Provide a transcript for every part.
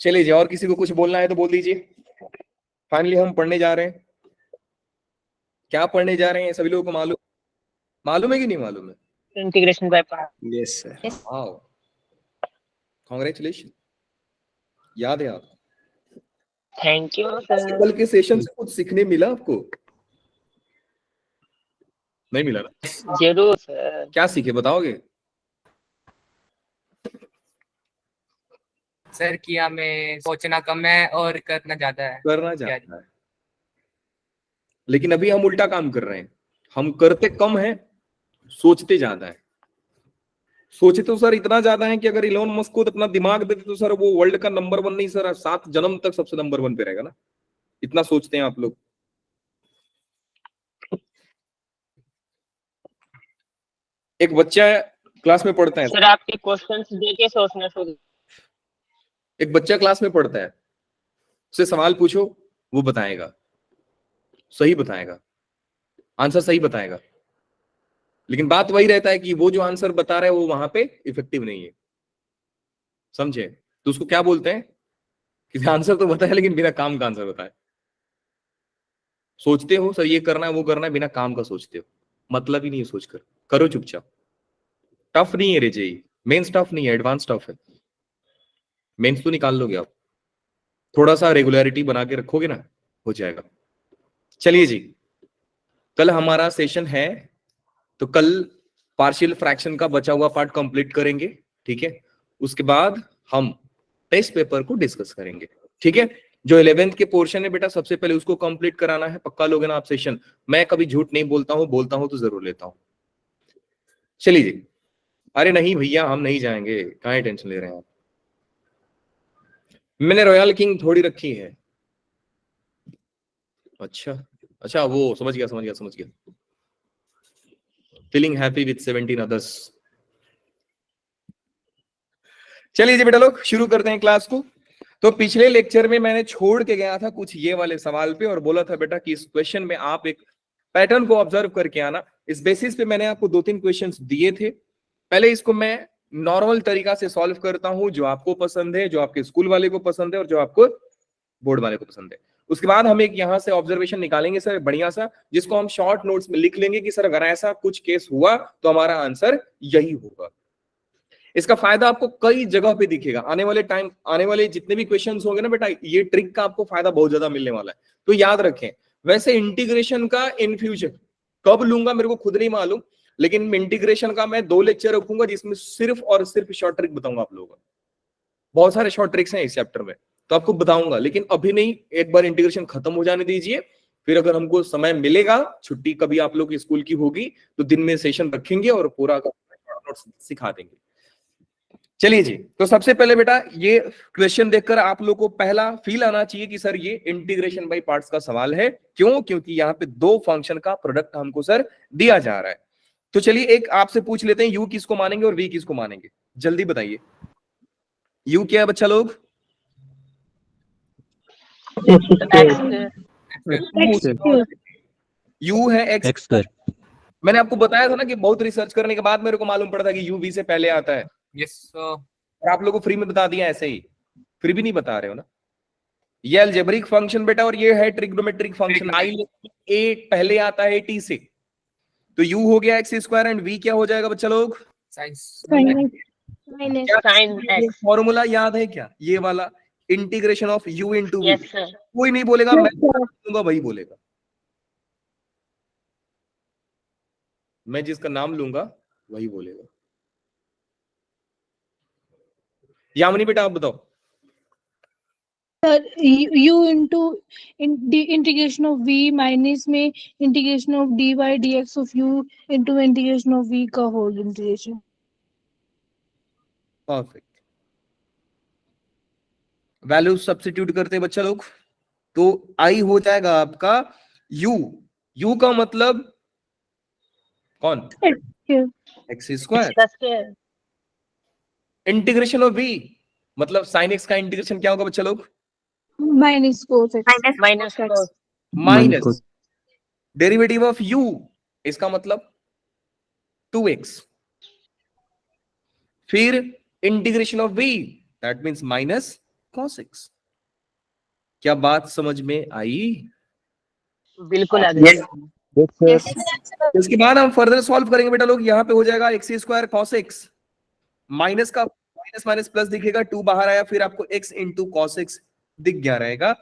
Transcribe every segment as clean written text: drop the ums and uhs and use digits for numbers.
चलिए जी, और किसी को कुछ बोलना है तो बोल दीजिए। फाइनली हम पढ़ने जा रहे हैं। क्या पढ़ने जा रहे हैं सभी लोगों को मालूम मालूम है कि नहीं मालूम है? Integration by part. Yes sir. Wow, congratulation, याद है आप? Thank you sir. कल के सेशन से कुछ सीखने मिला आपको? नहीं मिला ना? जरूर सर। क्या सीखे बताओगे? सर कि हमें सोचना कम है और करना ज्यादा है। करना ज्यादा है, लेकिन अभी हम उल्टा काम कर रहे हैं। हम करते कम है, सोचते ज्यादा है। सोचे तो सर इतना ज्यादा है कि अगर इलोन मस्क को अपना दिमाग देते तो सर वो वर्ल्ड का नंबर 1 नहीं सर 7 जन्म तक सबसे नंबर 1 पे रहेगा ना। इतना सोचते हैं आप लोग। एक बच्चा क्लास में पढ़ता है सर आपके क्वेश्चंस देके सोचना शुरू। एक बच्चा क्लास में पढ़ता है, उससे सवाल पूछो, वो बताएगा, सही बताएगा, आंसर सही बताएगा, लेकिन बात वही रहता है कि वो जो आंसर बता रहा है वो वहां पे इफेक्टिव नहीं है। समझे? तो उसको क्या बोलते हैं कि आंसर तो बताया लेकिन बिना काम का आंसर बताए। सोचते हो सर ये करना है वो करना है, बिना काम का सोचते हो, मतलब ही नहीं है सोचकर, करो चुपचाप। टफ नहीं है रे जेई, मेंस टफ नहीं है, एडवांस टफ है। मेंस तो निकाल लोगे आप, थोड़ा सा रेगुलरिटी बना के रखोगे ना, हो जाएगा। चलिए जी, कल हमारा सेशन है, तो कल पार्शियल फ्रैक्शन का बचा हुआ पार्ट कंप्लीट करेंगे, ठीक है? उसके बाद हम टेस्ट पेपर को डिस्कस करेंगे, ठीक है? जो 11th के पोर्शन है बेटा, सबसे पहले उसको कंप्लीट कराना है। पक्का लोगे ना आप सेशन? मैं कभी झूठ नहीं बोलता हूं तो जरूर लेता हूं। चलिए जी। अरे नहीं भैया, हम नहीं जाएंगे, काहे टेंशन ले रहे हैं आप? मैंने रॉयल किंग थोड़ी रखी है। अच्छा अच्छा, वो समझ गया। Feeling happy with 17 others. चलिए जी बेटा लोग, शुरू करते हैं क्लास को। तो पिछले लेक्चर में मैंने छोड़ के गया था कुछ ये वाले सवाल पे, और बोला था बेटा कि इस क्वेश्चन में आप एक पैटर्न को ऑब्जर्व करके आना। इस बेसिस पे मैंने आपको 2-3 क्वेश्चंस दिए थे। पहले इसको मैं नॉर्मल तरीका से सॉल्व करता हूं, जो आपको पसंद है, जो आपके स्कूल वाले को पसंद है, और जो आपको बोर्ड वाले को पसंद है। उसके बाद हम एक यहां से ऑब्जर्वेशन निकालेंगे सर बढ़िया सा, जिसको हम शॉर्ट नोट्स में लिख लेंगे कि सर अगर ऐसा कुछ केस हुआ तो हमारा आंसर यही होगा। इसका फायदा आपको कई जगह पे दिखेगा आने वाले जितने भी क्वेश्चंस होंगे ना बेटा, ये ट्रिक का आपको फायदा बहुत ज्यादा मिलने वाला है, तो याद रखें। वैसे इंटीग्रेशन का इन फ्यूचर कब लूंगा मेरे को खुद नहीं मालूम, लेकिन इंटीग्रेशन का मैं 2 लेक्चर रखूंगा जिसमें सिर्फ और सिर्फ शॉर्ट ट्रिक बताऊंगा आप लोगों को। बहुत सारे शॉर्ट ट्रिक्स हैं इस चैप्टर में, तो आपको बताऊंगा, लेकिन अभी नहीं। एक बार इंटीग्रेशन खत्म हो जाने दीजिए, फिर अगर हमको समय मिलेगा, छुट्टी कभी आप लोग की स्कूल की होगी, तो दिन में सेशन रखेंगे और पूरा नोट्स सिखा देंगे। चलिए जी, तो सबसे पहले बेटा ये क्वेश्चन देखकर आप लोग को पहला फील आना चाहिए कि सर ये इंटीग्रेशन बाय पार्ट्स का सवाल है। क्यों? क्योंकि यहाँ पे 2 फंक्शन का प्रोडक्ट हमको सर दिया जा रहा है। तो चलिए एक आपसे पूछ लेते हैं, यू किसको मानेंगे और वी किसको मानेंगे? जल्दी बताइए, यू क्या है बच्चा लोग? यू है एक्स। मैंने आपको बताया था ना कि बहुत रिसर्च करने के बाद मेरे को मालूम पड़ा था कि यू वी से पहले आता है। यस और आप लोगों को फ्री में बता दिया ऐसे ही, फिर भी नहीं बता रहे हो ना। ये अलजेब्रिक फंक्शन बेटा, और ये है ट्रिग्नोमेट्रिक फंक्शन। आई ए पहले आता है टी से, तो यू हो गया एक्स स्क्वायर एंड वी क्या हो जाएगा बच्चा लोग? फॉर्मूला याद है क्या ये वाला? Integration of u into v. कोई नहीं बोलेगा, मैं दूंगा वही बोलेगा। मैं जिसका नाम लूंगा वही बोलेगा। यामिनी बेटा आप बताओ। u into integration of v minus में integration of dy dx of u into integration of v का whole integration. Perfect. Value substitute करते हैं बच्चा लोग, तो आई हो जाएगा आपका u। u का मतलब कौन? X square. Integration of v मतलब साइन एक्स का इंटीग्रेशन क्या होगा बच्चा लोग? Minus cos x minus derivative of u, इसका मतलब 2x, फिर integration of v that means minus cos x। क्या बात समझ में आई? बिल्कुल आ गया। इसके बाद हम फर्दर सॉल्व करेंगे बेटा लोग। यहाँ पे हो जाएगा x square cos x, minus का माइनस माइनस प्लस दिखेगा, 2 बाहर आया, फिर आपको x इंटू कॉस एक्स दिख गया रहेगा।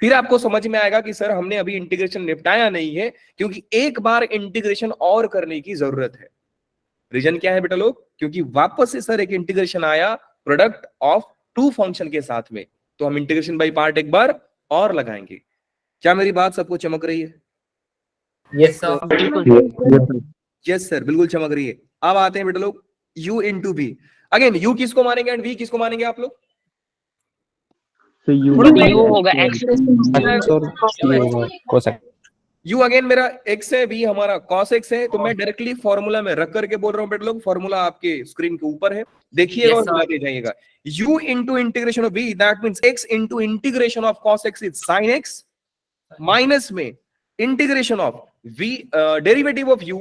फिर आपको समझ में आएगा कि सर हमने अभी इंटीग्रेशन निपटाया नहीं है, क्योंकि एक बार इंटीग्रेशन और करने की जरूरत है। रीजन क्या है बेटा लोग? क्योंकि वापस से सर एक इंटीग्रेशन आया प्रोडक्ट ऑफ टू फंक्शन के साथ में, तो हम इंटीग्रेशन बाय पार्ट एक बार और लगाएंगे। क्या मेरी बात सबको चमक रही है? Yes sir. बिल्कुल। यस सर, बिल्कुल चमक रही है। अब आते हैं बेटा लोग u into v. Again u किसको मानेंगे एंड v किसको मानेंगे आप लोग? U होगा x। u अगेन मेरा x है, v हमारा cos x है, तो मैं डायरेक्टली फॉर्मूला में रख करके बोल रहा हूं बेटा लोग। फॉर्मूला आपके स्क्रीन के ऊपर है, देखिएगा Yes, और sir. मिलाते जाइएगा। u into integration of v, that means x into integration of cos x is sin x, minus में integration of v, derivative of u,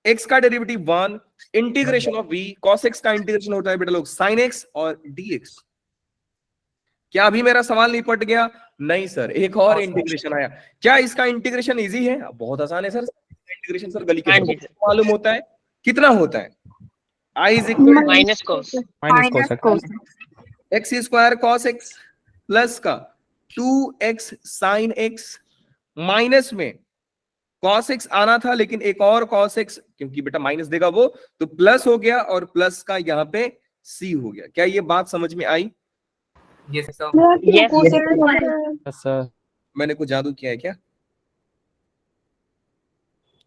x का derivative 1, integration of v, cos x का integration होता है बेटा लोग sin x और dx। क्या अभी मेरा सवाल निपट गया? नहीं सर, एक और हाँ, इंटीग्रेशन आया। क्या इसका इंटीग्रेशन इजी है? बहुत आसान है सर। इंटीग्रेशन सर गली के हाँ सबको जी। मालूम होता है। कितना होता है? i is equal minus cos। X square cos x plus का 2x sin x, माइनस में cos x आना था लेकिन एक और cos x, क्योंकि बेटा माइनस देगा वो, तो प्लस हो गया और प्लस का यहाँ पे c हो गया। क्या ये बात समझ में आई? Yes sir. Yes, मैंने कुछ जादू किया है क्या?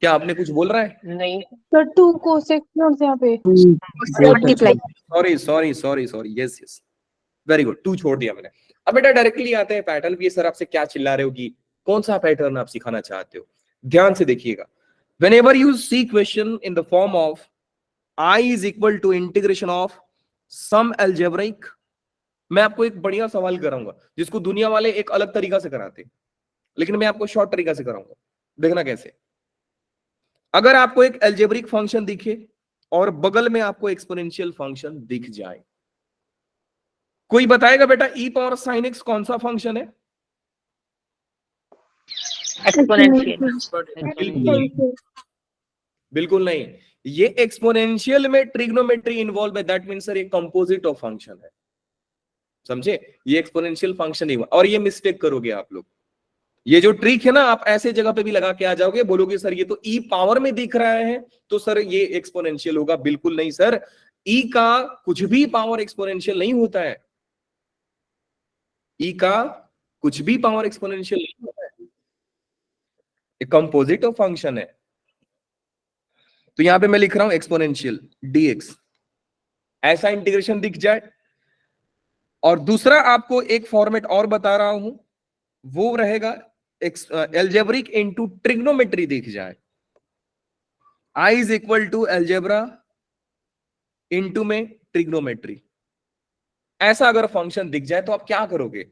क्या आपने कुछ बोल रहा है? नहीं। सर 2 cos x नोट्स यहाँ पे sorry yes yes, very good, 2 छोड़ दिया मैंने। अब बेटा डायरेक्टली आते हैं पैटर्न पे। सर आपसे क्या चिल्ला रहे हो कि कौन सा पैटर्न आप सिखाना चाहते हो? ध्यान से देखिएगा। Whenever you see question in the form of I is equal to integration of some algebraic, मैं आपको एक बढ़िया सवाल कराऊंगा जिसको दुनिया वाले एक अलग तरीका से कराते, लेकिन मैं आपको शॉर्ट तरीका से कराऊंगा। देखना कैसे। अगर आपको एक अलजेब्रिक फंक्शन दिखे और बगल में आपको एक्सपोनेंशियल फंक्शन दिख जाए, कोई बताएगा बेटा e पावर sin x कौन सा फंक्शन है? एक्सपोनेंशियल। बिल्कुल नहीं। ये एक्सपोनेंशियल में ट्रिग्नोमेट्री इन्वॉल्व है, दैट मींस सर ये कंपोजिट ऑफ फंक्शन है। समझे? ये एक्सपोनेंशियल फंक्शन नहीं हुआ। और ये मिस्टेक करोगे आप लोग। ये जो ट्रिक है ना, आप ऐसे जगह पे भी लगा के आ जाओगे, बोलोगे सर ये तो e पावर में दिख रहा है तो सर ये एक्सपोनेंशियल होगा। बिल्कुल नहीं सर, e का कुछ भी पावर एक्सपोनेंशियल नहीं होता है। e का कुछ भी पावर एक्सपोनेंशियल नहीं होता है, ये कंपोजिट ऑफ फंक्शन है। तो यहां पे मैं लिख रहा हूं एक्सपोनेंशियल dx, ऐसा इंटीग्रेशन दिख जाए। और दूसरा आपको एक फॉर्मेट और बता रहा हूं, वो रहेगा एल्जेब्रिक इनटू ट्रिग्नोमेट्री दिख जाए। I is equal to algebra into में ट्रिग्नोमेट्री, ऐसा अगर फंक्शन दिख जाए तो आप क्या करोगे?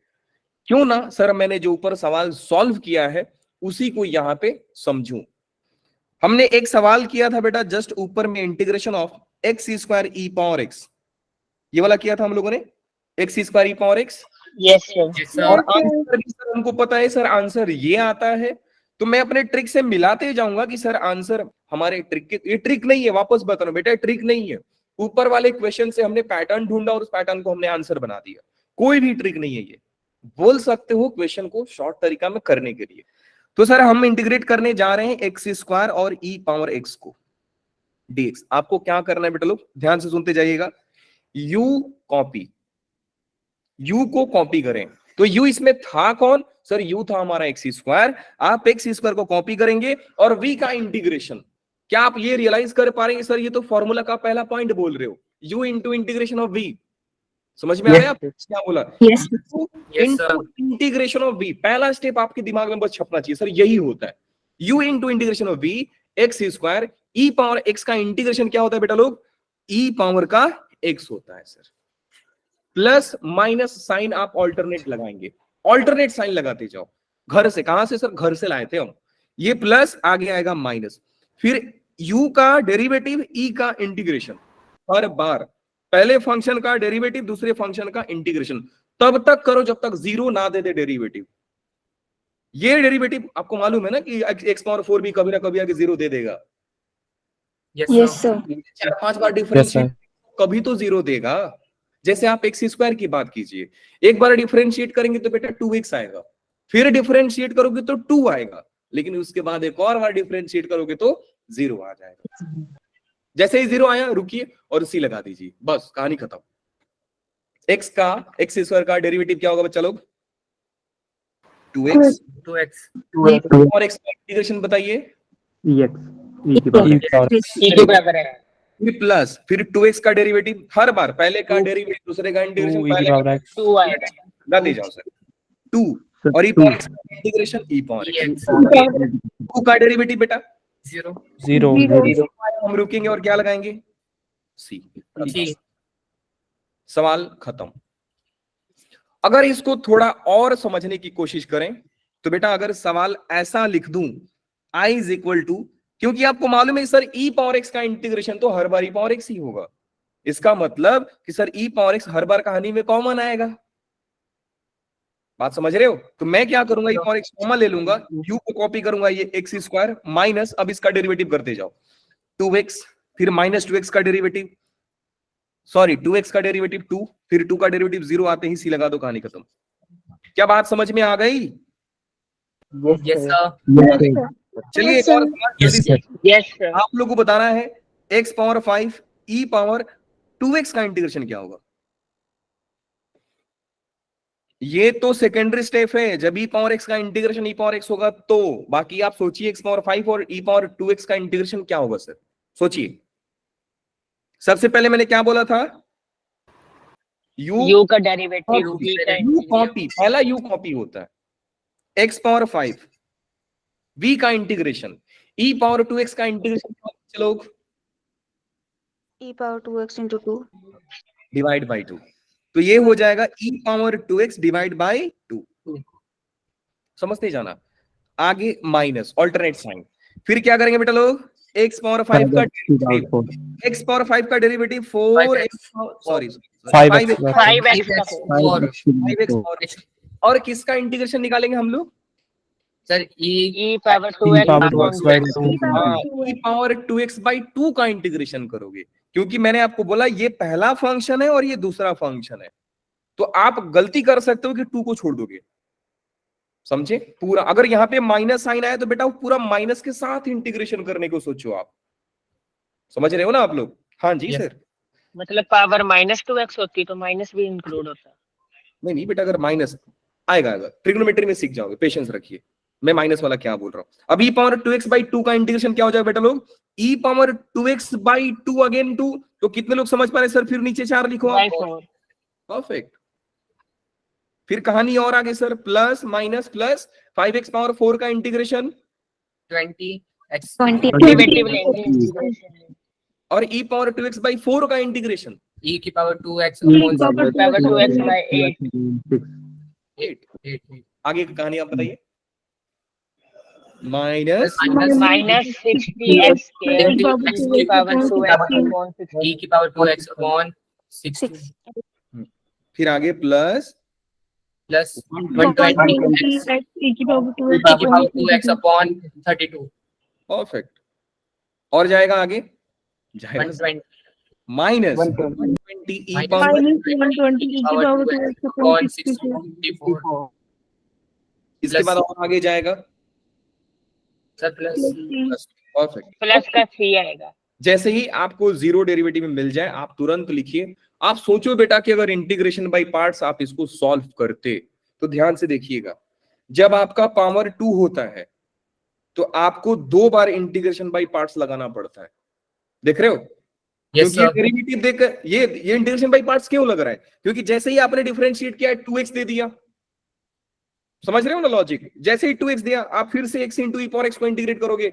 क्यों ना सर मैंने जो ऊपर सवाल सॉल्व किया है उसी को यहां पे समझूं। हमने एक सवाल किया था बेटा जस्ट ऊपर में, integration of x square e power x, ये वाला किया था हम लोगों ने, x square e power x. Yes sir. Yes और सर। आंसर भी सर हमको पता है सर, आंसर ये आता है। तो मैं अपने ट्रिक से मिलाते जाऊंगा कि सर आंसर हमारे ट्रिक के, ये ट्रिक नहीं है, वापस बता रहा हूं बेटा, ट्रिक नहीं है। ऊपर वाले क्वेश्चन से हमने पैटर्न ढूंढा और उस पैटर्न को हमने आंसर बना दिया, कोई भी ट्रिक नहीं है ये। बोल सकते हो क्वेश्चन को शॉर्ट तरीका में करने के लिए। तो सर हम इंटीग्रेट करने जा रहे हैं एक्स स्क्वायर और ई पावर एक्स को dx। आपको क्या करना है बेटा लोग, ध्यान से सुनते जाइएगा। u कॉपी, u को कॉपी करें। तो u इसमें था कौन सर? u था हमारा एक्स स्क्वायर। आप एक्स स्क्वायर को कॉपी करेंगे और v का इंटीग्रेशन। क्या आप ये रियलाइज कर पा रहे हैं सर, ये तो फॉर्मूला का पहला पॉइंट बोल रहे हो, u into integration of v। समझ में आ रहा है आप क्या बोला? Yes, sir. Integration of v, पहला स्टेप आपके दिमाग में बस छपना चाहिए सर, यही होता है। u into integration of v x square, e power x का इंटीग्रेशन क्या होता है बेटा लोग? e पावर का x होता है सर। प्लस माइनस साइन आप ऑल्टरनेट लगाएंगे, ऑल्टरनेट साइन लगाते जाओ। घर से, कहां से सर? घर से लाए थे हम। ये प्लस आगे आएगा माइनस, फिर u का डेरिवेटिव, e का इंटीग्रेशन। हर बार पहले फंक्शन का डेरिवेटिव, दूसरे फंक्शन का इंटीग्रेशन, तब तक करो जब तक जीरो ना दे दे डेरिवेटिव। ये डेरिवेटिव आपको मालूम है ना कि x पावर 4 भी कभी ना कभी आगे जीरो दे देगा। Yes, sir. 4-5 बार डिफरेंशिएट कभी तो जीरो देगा। जैसे आप एक्स स्क्वायर की बात कीजिए, एक बार डिफरेंशिएट करेंगे तो बेटा 2x आएगा, फिर डिफरेंशिएट करोगे तो 2 आएगा, लेकिन उसके बाद एक और बार डिफरेंशिएट करोगे तो 0 आ जाएगा। जैसे ही 0 आया रुकिए और सी लगा दीजिए, बस कहानी खत्म। एक्स स्क्वायर का डेरिवेटिव क्या होगा बच्चा लोग? 2x 2x और x का इंटीग्रेशन बताइए। E के बराबर है। फिर प्लस, फिर 2x का डेरिवेटिव, हर बार पहले का डेरिवेटिव दूसरे का इंटीग्रेशन, पहले 2 आएगा। ला दे जाओ सर 2 और e पावर x का इंटीग्रेशन e पावर x। 2 का डेरिवेटिव बेटा 0 हम रुकेंगे और क्या लगाएंगे? c। सवाल खत्म। अगर इसको थोड़ा और समझने की कोशिश करें तो बेटा अगर सवाल ऐसा लिख दूं i इज इक्वल टू, क्योंकि आपको मालूम है सर e पावर x का इंटीग्रेशन तो हर बार e पावर x ही होगा, इसका मतलब कि सर e पावर x हर बार कहानी में कॉमन आएगा। बात समझ रहे हो? तो मैं क्या करूंगा, e पावर x कॉमन ले लूंगा, u को कॉपी करूंगा, ये x स्क्वायर माइनस, अब इसका डेरिवेटिव करते जाओ 2x, फिर माइनस 2x का डेरिवेटिव, सॉरी 2x का डेरिवेटिव 2, फिर 2 का डेरिवेटिव 0 आते ही सी लगा दो, कहानी खत्म। क्या बात समझ में आ गई? Yes, sir. चलिए एक और Yes, sir. आप लोगों को बताना है x power 5 e power 2x का इंटीग्रेशन क्या होगा। ये तो सेकेंडरी स्टेप है, जब e पावर x का इंटीग्रेशन e पावर x होगा तो, बाकी आप सोचिए x पावर 5 और e पावर 2x का इंटीग्रेशन क्या होगा सर, सोचिए। सबसे पहले मैंने क्या बोला था, U का डेरिवेटिव u कॉपी, पहला u कॉपी होता है, x पावर 5 v का इंटीग्रेशन, e पावर 2x का इंटीग्रेशन चलो E power 2x into 2. Divide by 2, तो ये हो जाएगा e power 2x divide by 2। समझते ही जाना। आगे माइनस, ऑल्टरनेट साइन, फिर क्या करेंगे बेटा लोग, x पावर 5 का x पावर 5 का डेरिवेटिव 4x, सॉरी 5x और किसका इंटीग्रेशन निकालेंगे हम लोग sir E power 2x e power 2x by 2 का इंटीग्रेशन करोगे, क्योंकि मैंने आपको बोला ये पहला फंक्शन है और ये दूसरा फंक्शन है, तो आप गलती कर सकते हो कि 2 को छोड़ दोगे, समझे पूरा। अगर यहाँ पे माइनस साइन आया तो बेटा पूरा माइनस के साथ इंटीग्रेशन करने को सोचो आप, समझ रहे हो ना आप लोग? हाँ जी सर। मतलब पावर -2x होती तो माइनस भी इंक्लूड होता। नहीं बेटा, अगर माइनस आएगा ट्रिग्नोमेट्री में सीख जाओगे, पेशेंस रखिए, मैं माइनस वाला क्या बोल रहा हूं। अब e पावर 2x बाई 2 का इंटीग्रेशन क्या हो जाएगा बेटा लोग, e power 2x by 2 again 2, तो कितने लोग समझ पा रहे सर? फिर नीचे 4 लिखो आप, परफेक्ट। फिर कहानी और आगे sir, plus minus plus 5x power 4 का इंटीग्रेशन 20x डेरिवेटिव लेंगे और e पावर 2x बाई 4 का इंटीग्रेशन e की power 2x power 2x by 8। आगे की कहानी आप बताइए, माइनस माइनस 60x की पावर 2x e की पावर 2x अपॉन 6 फिर आगे प्लस प्लस 120x e की पावर 2x अपॉन 32 परफेक्ट। और जाएगा आगे, जाएगा 120 माइनस 120 e पावर अपॉन 64 इसके बाद और आगे जाएगा सर प्लस परफेक्ट। प्लस का c आएगा। जैसे ही आपको जीरो डेरिवेटिव में मिल जाए आप तुरंत लिखिए। आप सोचो बेटा कि अगर इंटीग्रेशन बाय पार्ट्स आप इसको सॉल्व करते, तो ध्यान से देखिएगा, जब आपका पावर 2 होता है तो आपको 2 बार इंटीग्रेशन बाय पार्ट्स लगाना पड़ता है, देख रहे हो? यस क्योंकि सर डेरिवेटिव देख, ये इंटीग्रेशन बाय पार्ट्स क्यों लग रहा है? क्योंकि जैसे ही आपने डिफरेंशिएट किया 2x दे दिया, समझ रहे हो ना लॉजिक? जैसे ही 2x दिया आप फिर से x into e power x को इंटीग्रेट करोगे,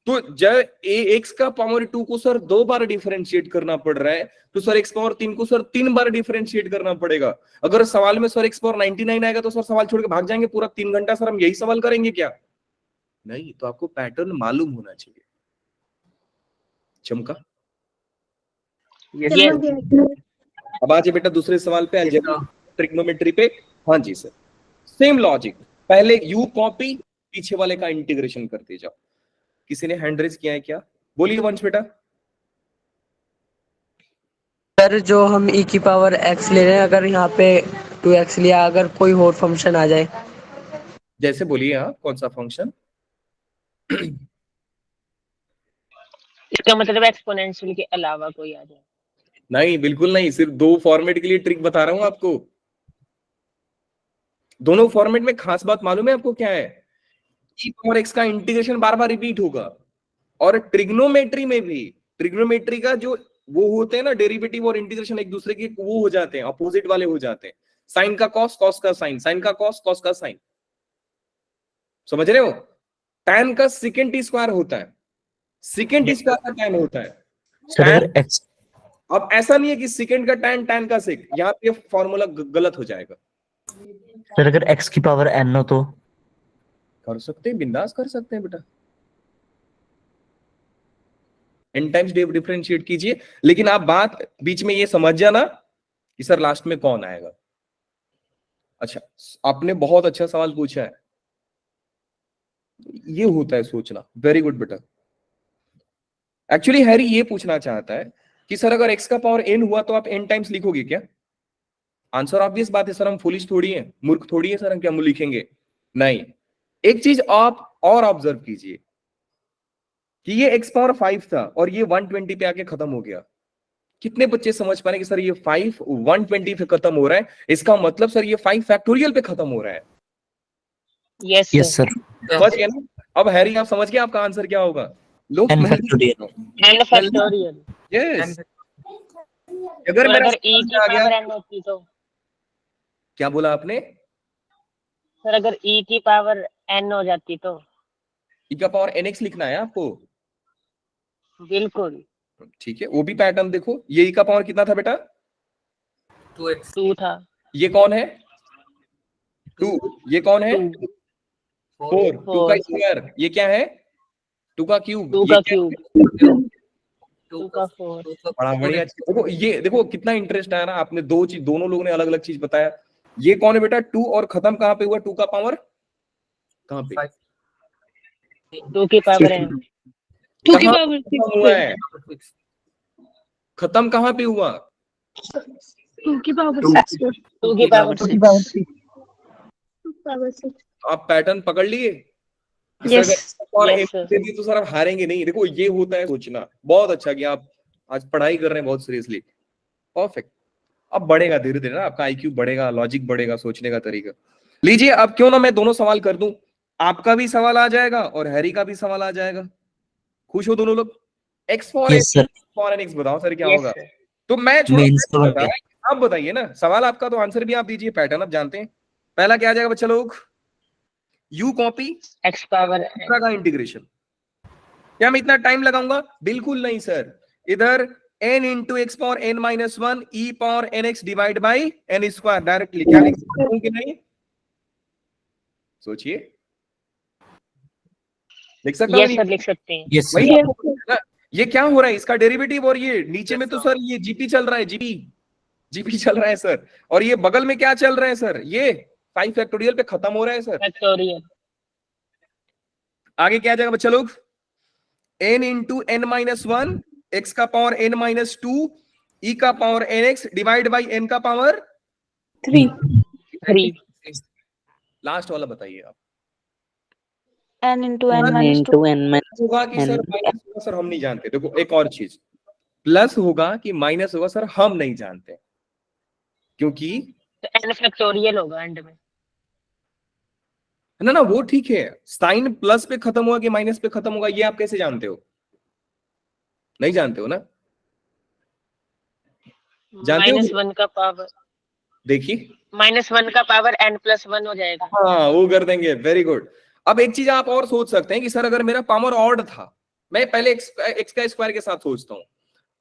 तो जब x का पावर 2 को सर 2 बार डिफरेंशिएट करना पड़ रहा है, तो सर x पावर 3 को सर 3 बार डिफरेंशिएट करना पड़ेगा। अगर सवाल में सर x पावर 99 आएगा तो सर सवाल छोड़ के भाग जाएंगे पूरा 3 घंटा, सर हम यही सवाल करेंगे क्या? नहीं, तो आपको पैटर्न मालूम होना चाहिए। चमका? यस अब आज बेटा दूसरे सवाल पे अलजेब्रा। ट्रिग्नोमेट्री पे? हाँ जी सर, सेम लॉजिक, पहले यू कॉपी, पीछे वाले का इंटीग्रेशन करते जाओ। किसी ने हैंड रेज किया है क्या? बोलिए वंश बेटा। सर जो हम e की पावर x ले रहे हैं, अगर यहाँ पे 2x लिया, अगर कोई और फंक्शन आ जाए? जैसे बोलिए आप, कौन सा फंक्शन? इसका मतलब एक्सपोनेंशियल के अलावा कोई आ जाए? नहीं, बिल्कुल नहीं, सिर्फ दो फॉर्मेट के लिए ट्रिक बता रहा हूं आपको। दोनों फॉर्मेट में खास बात मालूम है आपको क्या है? e पावर x का इंटीग्रेशन बार बार रिपीट होगा, और ट्रिग्नोमेट्री में भी, ट्रिग्नोमेट्री का जो वो होते हैं ना डेरिवेटिव और इंटीग्रेशन एक दूसरे के वो हो जाते हैं, अपोजिट वाले हो जाते हैं। साइन का कॉस, कॉस का साइन, साइन का कॉस, कॉस का साइन, समझ रहे हो? tan का सेकेंड टी स्क्वायर होता है, सेकेंड टी स्क्वायर का tan होता है। सर tan, अगर x अब ऐसा नहीं है कि सेकेंड का tan, tan का सेक, यहाँ पे फॉर्मूला गलत हो जाएगा। सर अगर x की पावर n हो तो? कर सकते हैं, बिंदास कर सकते हैं बेटा, n टाइम्स डिफरेंशिएट कीजिए, लेकिन आप बात बीच में ये समझ जाना कि सर लास्ट में कौन आएगा। अच्छा, आपने बहुत अच्छा सवाल पूछा है, ये होता है सोचना, वेरी गुड बेटा। एक्चुअली हैरी ये पूछना चाहता है कि सर अगर x का पावर n हुआ तो आप n टाइम्स लिखोगे क्या? आंसर ऑब्वियस बात है सर, हम फुलिश थोड़ी है, मूर्ख थोड़ी है सर, हम क्या लिखेंगे? नहीं। एक चीज आप और ऑब्जर्व कीजिए कि ये x पावर 5 था और ये 120 पे आके खत्म हो गया। कितने बच्चे समझ पा रहे हैं कि सर ये 5 120 पे खत्म हो रहा है, इसका मतलब सर ये 5 फैक्टोरियल पे खत्म हो रहा है। Yes yes sir. समझ गए ना? अब हैरी आप समझ गए आपका आंसर क्या होगा? लो n मैं फैक्टोरियल। N factorial. यस, अगर तो मेरा अगर e समझ की में आ गया। पावर n होती तो? क्या बोला आपने? सर अगर e की पावर n हो जाती तो? e का पावर nx लिखना है आपको? बिल्कुल। ठीक है, वो भी पैटर्न देखो, ये e का पावर कितना था बेटा? 2x 2 था। ये कौन है? 2। ये कौन है? 2 4। 2 का 4 स्क्वायर, ये क्या है? 2 का क्यूब, 2 ये का क्या क्यूब, है? 2 का 4। बड़ा बढ़िया। देखो ये देखो कितना इंटरेस्ट आया ना, आपने दो चीज, दोनों लोगों ने अलग अलग चीज बताया। ये कौन है बेटा? 2, और खत्म कहां पे हुआ 2 का पावर? कहां पे? 2 की पावर n। 2 की कहां पावर खत्म हुआ 6 है? खत्म कहां पे हुआ? 2 की पावर 6 2 की पावर 6। पावर 6। आप पैटर्न पकड़ लिए? Yes. और Yes, एक sir. दे दी तो सर आप हारेंगे नहीं। देखो ये होता है सोचना। बहुत अच्छा कि आप आज पढ़ाई कर रहे हैं बहुत सीरियसली, परफेक्ट। अब बढ़ेगा धीरे धीरे ना, आपका आईक्यू बढ़ेगा, लॉजिक बढ़ेगा, सोचने का तरीका। लीजिए अब क्यों ना मैं दोनों सवाल कर दूं, आपका भी सवाल आ जाएगा और हैरी का भी सवाल आ जाएगा। खुश हो दोनों लोग? X for yes sir. X बताओ सर क्या Yes, होगा? sir. तो मैं मेंस तो बन गया। आप बताइए ना, सवाल आपका तो आंसर भी आप दीजिए, पैटर्न आप जानते हैं। पहला क्या आ जाएगा बच्चा लोग? You copy x power n। का इंटीग्रेशन। क्या मैं इतना टाइम लगाऊंगा? बिल्कुल नहीं सर। इधर n into x power n minus 1 e power nx divide by n square, directly क्या लिख सकता हूं कि नहीं? सोचिए, लिख सकता हूं यस नहीं? सर, लिख सकते हैं। यस वही सर। आपको बोला ना, ये क्या हो रहा है इसका डेरिवेटिव, और ये नीचे में तो सर ये जीपी चल रहा है, जीपी चल रहा है सर, और ये बगल में क्या चल रहा है सर? ये 5 फैक्टोरियल पे खत्म हो रहा है सर। फैक्टोरियल। आगे क्या आ जाएगा बच्चा लोग? n into n minus 1 x का पावर n माइनस 2 e का power nx divide by n का पावर 3 3। लास्ट वाला बताइए आप। N into n n minus 2. into n minus होगा कि सर n माइनस होगा सर, हम नहीं जानते। देखो एक और चीज, प्लस होगा कि माइनस होगा सर, हम नहीं जानते, क्योंकि तो n फैक्टोरियल होगा एंड में। ना वो ठीक है, साइन प्लस पे खत्म हुआ कि माइनस पे खत्म होगा, ये आप कैसे जानते हो? नहीं जानते हो ना? जानते हो? -1 का पावर, देखिए, -1 का पावर n प्लस 1 हो जाएगा। हाँ वो कर देंगे, वेरी गुड। अब एक चीज आप और सोच सकते हैं कि सर अगर मेरा पावर ऑड था, मैं पहले एक्स का स्क्वायर के साथ सोचता हूं,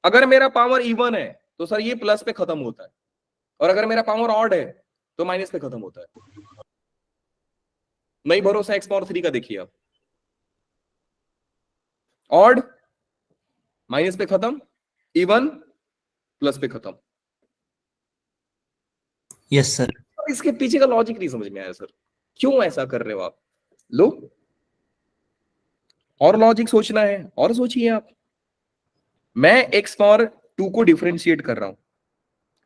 अगर मेरा पावर इवन है तो सर ये प्लस पे खत्म होता है, और अगर मेरा पावर ऑड है तो माइनस पे खत्म होता है। नहीं भरोसा एक्स पावर 3 का? देखिए आप, ऑड माइनस पे खत्म, इवन प्लस पे खत्म। Yes sir. इसके पीछे का लॉजिक नहीं समझ में आया सर, क्यों ऐसा कर रहे हो आप? लो और लॉजिक सोचना है और सोचिए आप। मैं x पावर 2 को डिफरेंशिएट कर रहा हूं,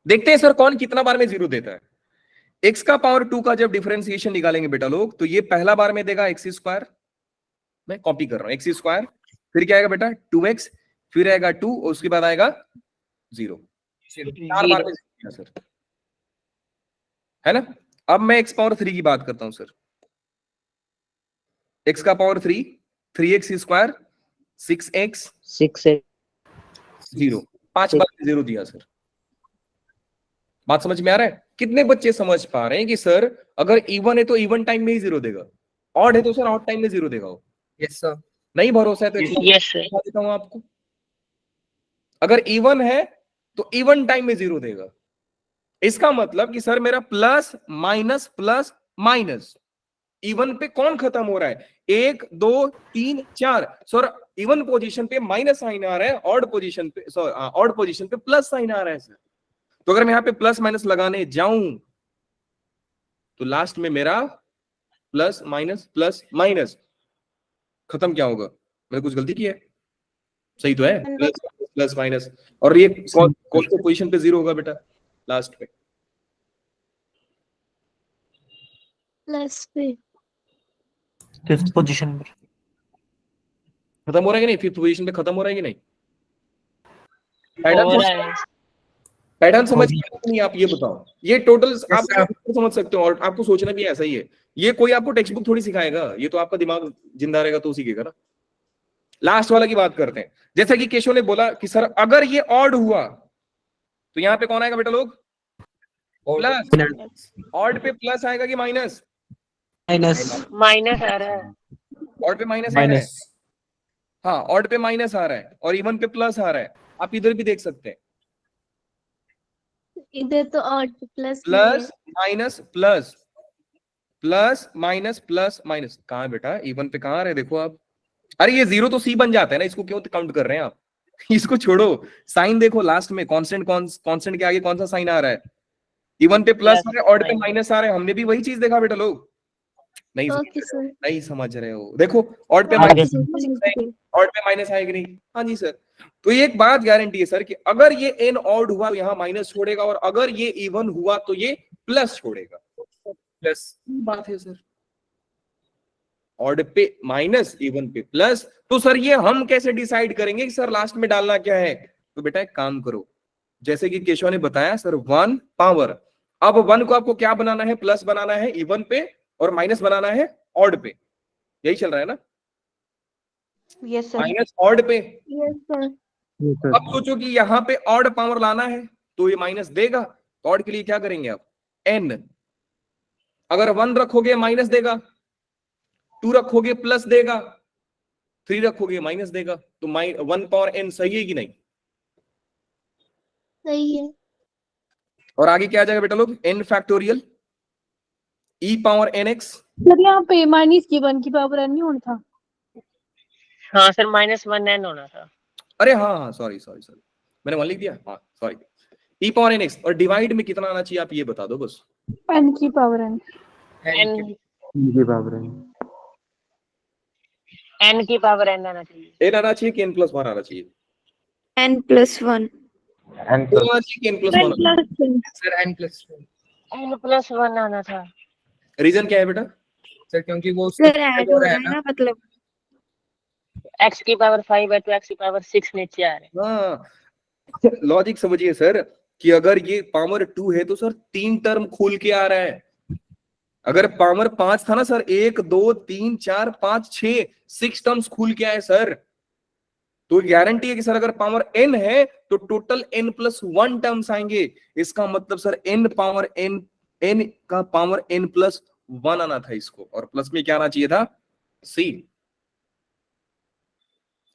देखते हैं सर कौन कितना बार में जीरो देता है। x का पावर 2 का जब डिफरेंशिएशन निकालेंगे बेटा लोग, तो ये पहला बार में देगा एक्स स्क्वायर, मैं कॉपी कर रहा हूं, एक्स स्क्वायर, फिर क्या आएगा बेटा 2x, फिर आएगा 2 और उसके बाद आएगा 0, 4 बार में जीरो सर, है ना। अब मैं x पावर 3 की बात करता हूं सर, x का पावर 3, 3x स्क्वायर, 6x 0, 5 बार में 0 दिया सर। बात समझ में आ रहा है? कितने बच्चे समझ पा रहे हैं कि सर अगर इवन है तो इवन टाइम में ही 0 देगा, ऑड है तो सर ऑड टाइम में 0 देगा वो? Yes sir. नहीं भरोसा है तो Yes, sir. दिखा देता हूं आपको। अगर इवन है तो इवन टाइम में 0 देगा, इसका मतलब कि सर मेरा प्लस माइनस इवन पे कौन खत्म हो रहा है? 1 2 3 4, सर इवन पोजीशन पे माइनस साइन आ रहा है, ऑड पोजीशन पे प्लस साइन आ रहा है सर। तो अगर मैं यहां पे प्लस माइनस लगाने जाऊं तो लास्ट में मेरा प्लस माइनस खत्म क्या होगा? मैंने कुछ गलती की है? सही तो है, प्लस माइनस, और ये कौन सी पोजीशन पे 0 होगा बेटा? लास्ट पे प्लस पे। फिफ्थ पोजीशन में। खत्म हो रहा है कि नहीं? फिफ्थ पोजीशन पे खत्म हो रहा है कि नहीं? हो रहा है। पैटर्न समझ में आया कि नहीं? आप ये बताओ। ये टोटल आप sir. समझ सकते हो और आपको सोचना भी ऐसा ही है। ये कोई आपको टेक्स्ट बुक थोड़ी सिखाएगा, ये तो आपका दिमाग जिंदा रहेगा तो सीखेगा ना। लास्ट वाला की बात करते हैं। जैसा कि केशव ने बोला कि सर अगर ये ऑड हुआ तो यहाँ पे कौन आएगा बेटा लोग? प्लस। ऑड पे प्लस आएगा कि माइनस? माइनस आ रहा है। ऑड पे माइनस आ रहा है। हाँ, ऑड पे माइनस आ रहा है और इवन पे प्लस आ रहा है। आप इधर भी देख सकते हैं, इधर तो odd plus plus minus plus, plus minus कहाँ है बेटा? इवन पे कहाँ आ रहे हैं? देखो आप। अरे ये 0 तो सी बन जाता है ना, इसको क्यों काउंट कर रहे हैं आप? इसको छोड़ो, साइन देखो लास्ट में, कांस्टेंट के आगे कौन सा साइन आ रहा है? इवन पे प्लस आ रहा है, ऑड पे माइनस आ रहा है। हमने भी वही चीज देखा बेटा लोग। नहीं नहीं समझ रहे हो? देखो ऑड पे माइनस आएगी नहीं? हाँ जी सर। तो ये एक बात गारंटी है सर कि अगर ये एन ऑड हुआ तो यहाँ माइनस छोड़ेगा, और अगर ये इवन हुआ तो ये प्लस छोड़ेगा। प्लस बात है सर, ऑड पे माइनस, इवन पे प्लस। तो सर ये हम कैसे डिसाइड करेंगे कि सर लास्ट में डालना क्या है? तो बेटा एक काम करो, जैसे कि केशव ने बताया सर 1 पावर, अब 1 को आपको क्या बनाना है? प्लस बनाना है इवन पे, और माइनस बनाना है ऑड पे। यही चल रहा है ना? Yes sir. माइनस ऑड पे। Yes sir. अब सोचो कि यहाँ पे ऑड पावर लाना है तो ये माइनस देगा, तो ऑड के लिए क्या करेंगे आप? n। अगर 1 रखोगे माइनस देगा, 2 रखोगे प्लस देगा, 3 रखोगे माइनस देगा। तो 1 पावर n सही है कि नहीं? सही है। और आगे क्या आ जाएगा बेटा लोग? n factorial e power nx। Sir यहाँ पे माइनस की 1 की पावर n नहीं होना था। हाँ सर, -1n होना था। अरे हाँ सॉरी मैंने 1 लिख दिया। हाँ सॉरी, e पावर nx। और डिवाइड में कितना आना चाहिए आप ये बता दो बस। n की पावर n। n की पावर n आना चाहिए। n आना चाहिए कि n प्लस 1 आना चाहिए? n+1। n आना चाहिए कि n प्लस 1? सर n+1 आना था। रीजन क्या है बेटा? सर क्योंकि वो सर ऐड हो रहा है ना, मतलब x की पावर 5 है तो x की पावर 6 नीचे आ रहे हैं। हाँ, लॉजिक समझिए सर कि अगर ये पावर 2 है तो सर 3 टर्म खुल के आ रहा है। अगर पावर 5 था ना सर, 1 2 3 4 5 6 टर्म्स खुल के आए सर। तो गारंटी है कि सर अगर पावर n है तो टोटल n+1 टर्म्स आएंगे। इसका मतलब सर n पावर n का पावर n+1 आना था इसको, और प्लस में क्या आना चाहिए था? c।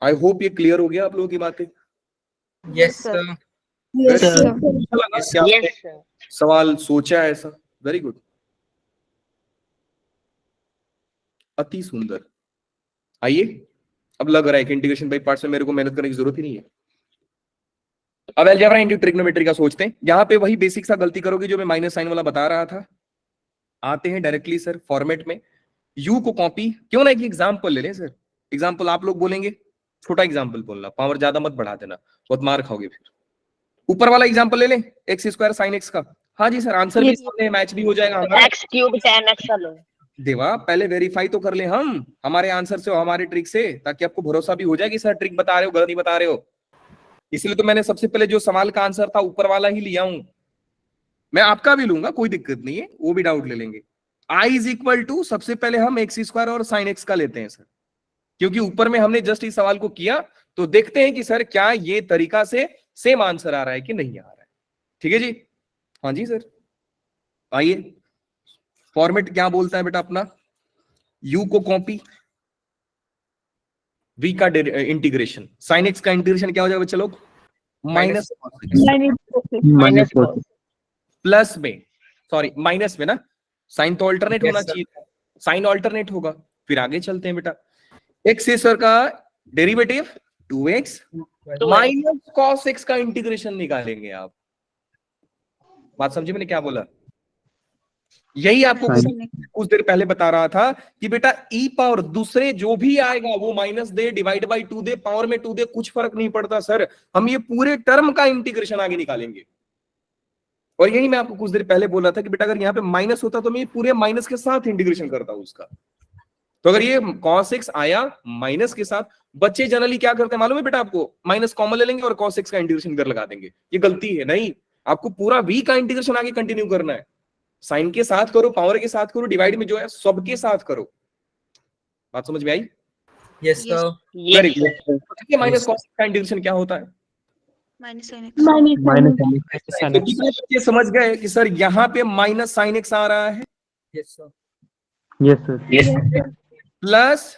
आई होप ये क्लियर हो गया आप लोगों की बातें। Yes sir. Sir. Yes Very sir. good. अच्छा लगा कि आपने यस सर। सवाल सोचा है ऐसा। वेरी गुड, अति सुंदर। आइए, अब लग रहा है कि इंटीग्रेशन बाय पार्ट्स में मेरे को मेहनत करने की जरूरत ही नहीं है। अब अलजेब्रा इनटू ट्रिग्नोमेट्री का सोचते हैं। यहां पे वही बेसिक सा गलती करोगे जो मैं माइनस साइन वाला बता रहा था। आते हैं डायरेक्टली सर फॉर्मेट में, यू को कॉपी, क्यों ना एक एग्जांपल ले लें सर। एग्जांपल आप लोग बोलेंगे, छोटा एग्जांपल बोलना, पावर ज्यादा मत बढ़ा देना, बहुत मार खाओगे फिर। ऊपर वाला एग्जांपल ले लें, एक्स स्क्वायर साइन एक्स का। हाँ जी सर, आंसर भी सामने मैच भी हो जाएगा हमारा। एक्स क्यूब tan x लो। देवा पहले वेरीफाई तो कर ले हम हमारे आंसर से और हमारे ट्रिक से, ताकि आपको भरोसा भी हो जाए कि सर ट्रिक बता रहे हो गलत नहीं बता रहे हो। इसलिए तो मैंने सबसे पहले जो सवाल का आंसर था ऊपर वाला ही लिया हूं। मैं आपका भी लूंगा, कोई दिक्कत नहीं है, वो भी डाउट ले लेंगे। I इज इक्वल टू, सबसे पहले हम एक्स स्क्वायर और साइन एक्स का लेते हैं सर, क्योंकि ऊपर में हमने जस्ट इस सवाल को किया, तो देखते हैं कि सर क्या ये तरीका से सेम आंसर आ रहा है कि नहीं आ रहा है। ठीक है जी, हाँ जी सर। आइए, फॉर्मेट क्या बोलता है बेटा अपना, u को कॉपी, v का इंटीग्रेशन, साइन एक्स का इंटीग्रेशन क्या हो जाएगा बच्चे लोग, माइनस माइनस प्लस में, सॉरी माइनस में ना, साइन तो अल्टरनेट Yes, होना sir. चाहिए, साइन अल्टरनेट होगा। फिर आगे चलते हैं बेटा, एक्स स्क्वायर का derivative 2x minus cos x का इंटीग्रेशन निकालेंगे आप। बात समझे मैंने क्या बोला? यही आपको कुछ देर पहले बता रहा था कि बेटा e पावर दूसरे जो भी आएगा वो minus they, divide by 2 they, power में 2 दे, कुछ फर्क नहीं पड़ता सर, हम ये पूरे टर्म का इंटीग्रेशन आगे निकालेंगे। और यही मैं आपको कुछ देर पहले बोला था कि बेटा अगर यहाँ पे माइनस होता तो मैं पूरे माइनस के साथ इंटीग्रेशन करता हूं उसका। तो अगर ये cos x आया माइनस के साथ, बच्चे जनरली क्या करते हैं मालूम है बेटा आपको, माइनस कॉमन ले लेंगे और cos x का इंटीग्रेशन कर लगा देंगे। ये गलती है, नहीं, आपको पूरा v का इंटीग्रेशन आगे कंटिन्यू करना है। साइन के साथ करो, पावर के साथ करो, डिवाइड में जो है सबके साथ करो। बात समझ में आई? Yes, sir. Very good. Minus cos x का इंटीग्रेशन क्या होता है? Minus sine x. तो कितने बच्चे समझ गए कि सर यहाँ पे माइनस साइन एक्स आ रहा है, Yes, sir. प्लस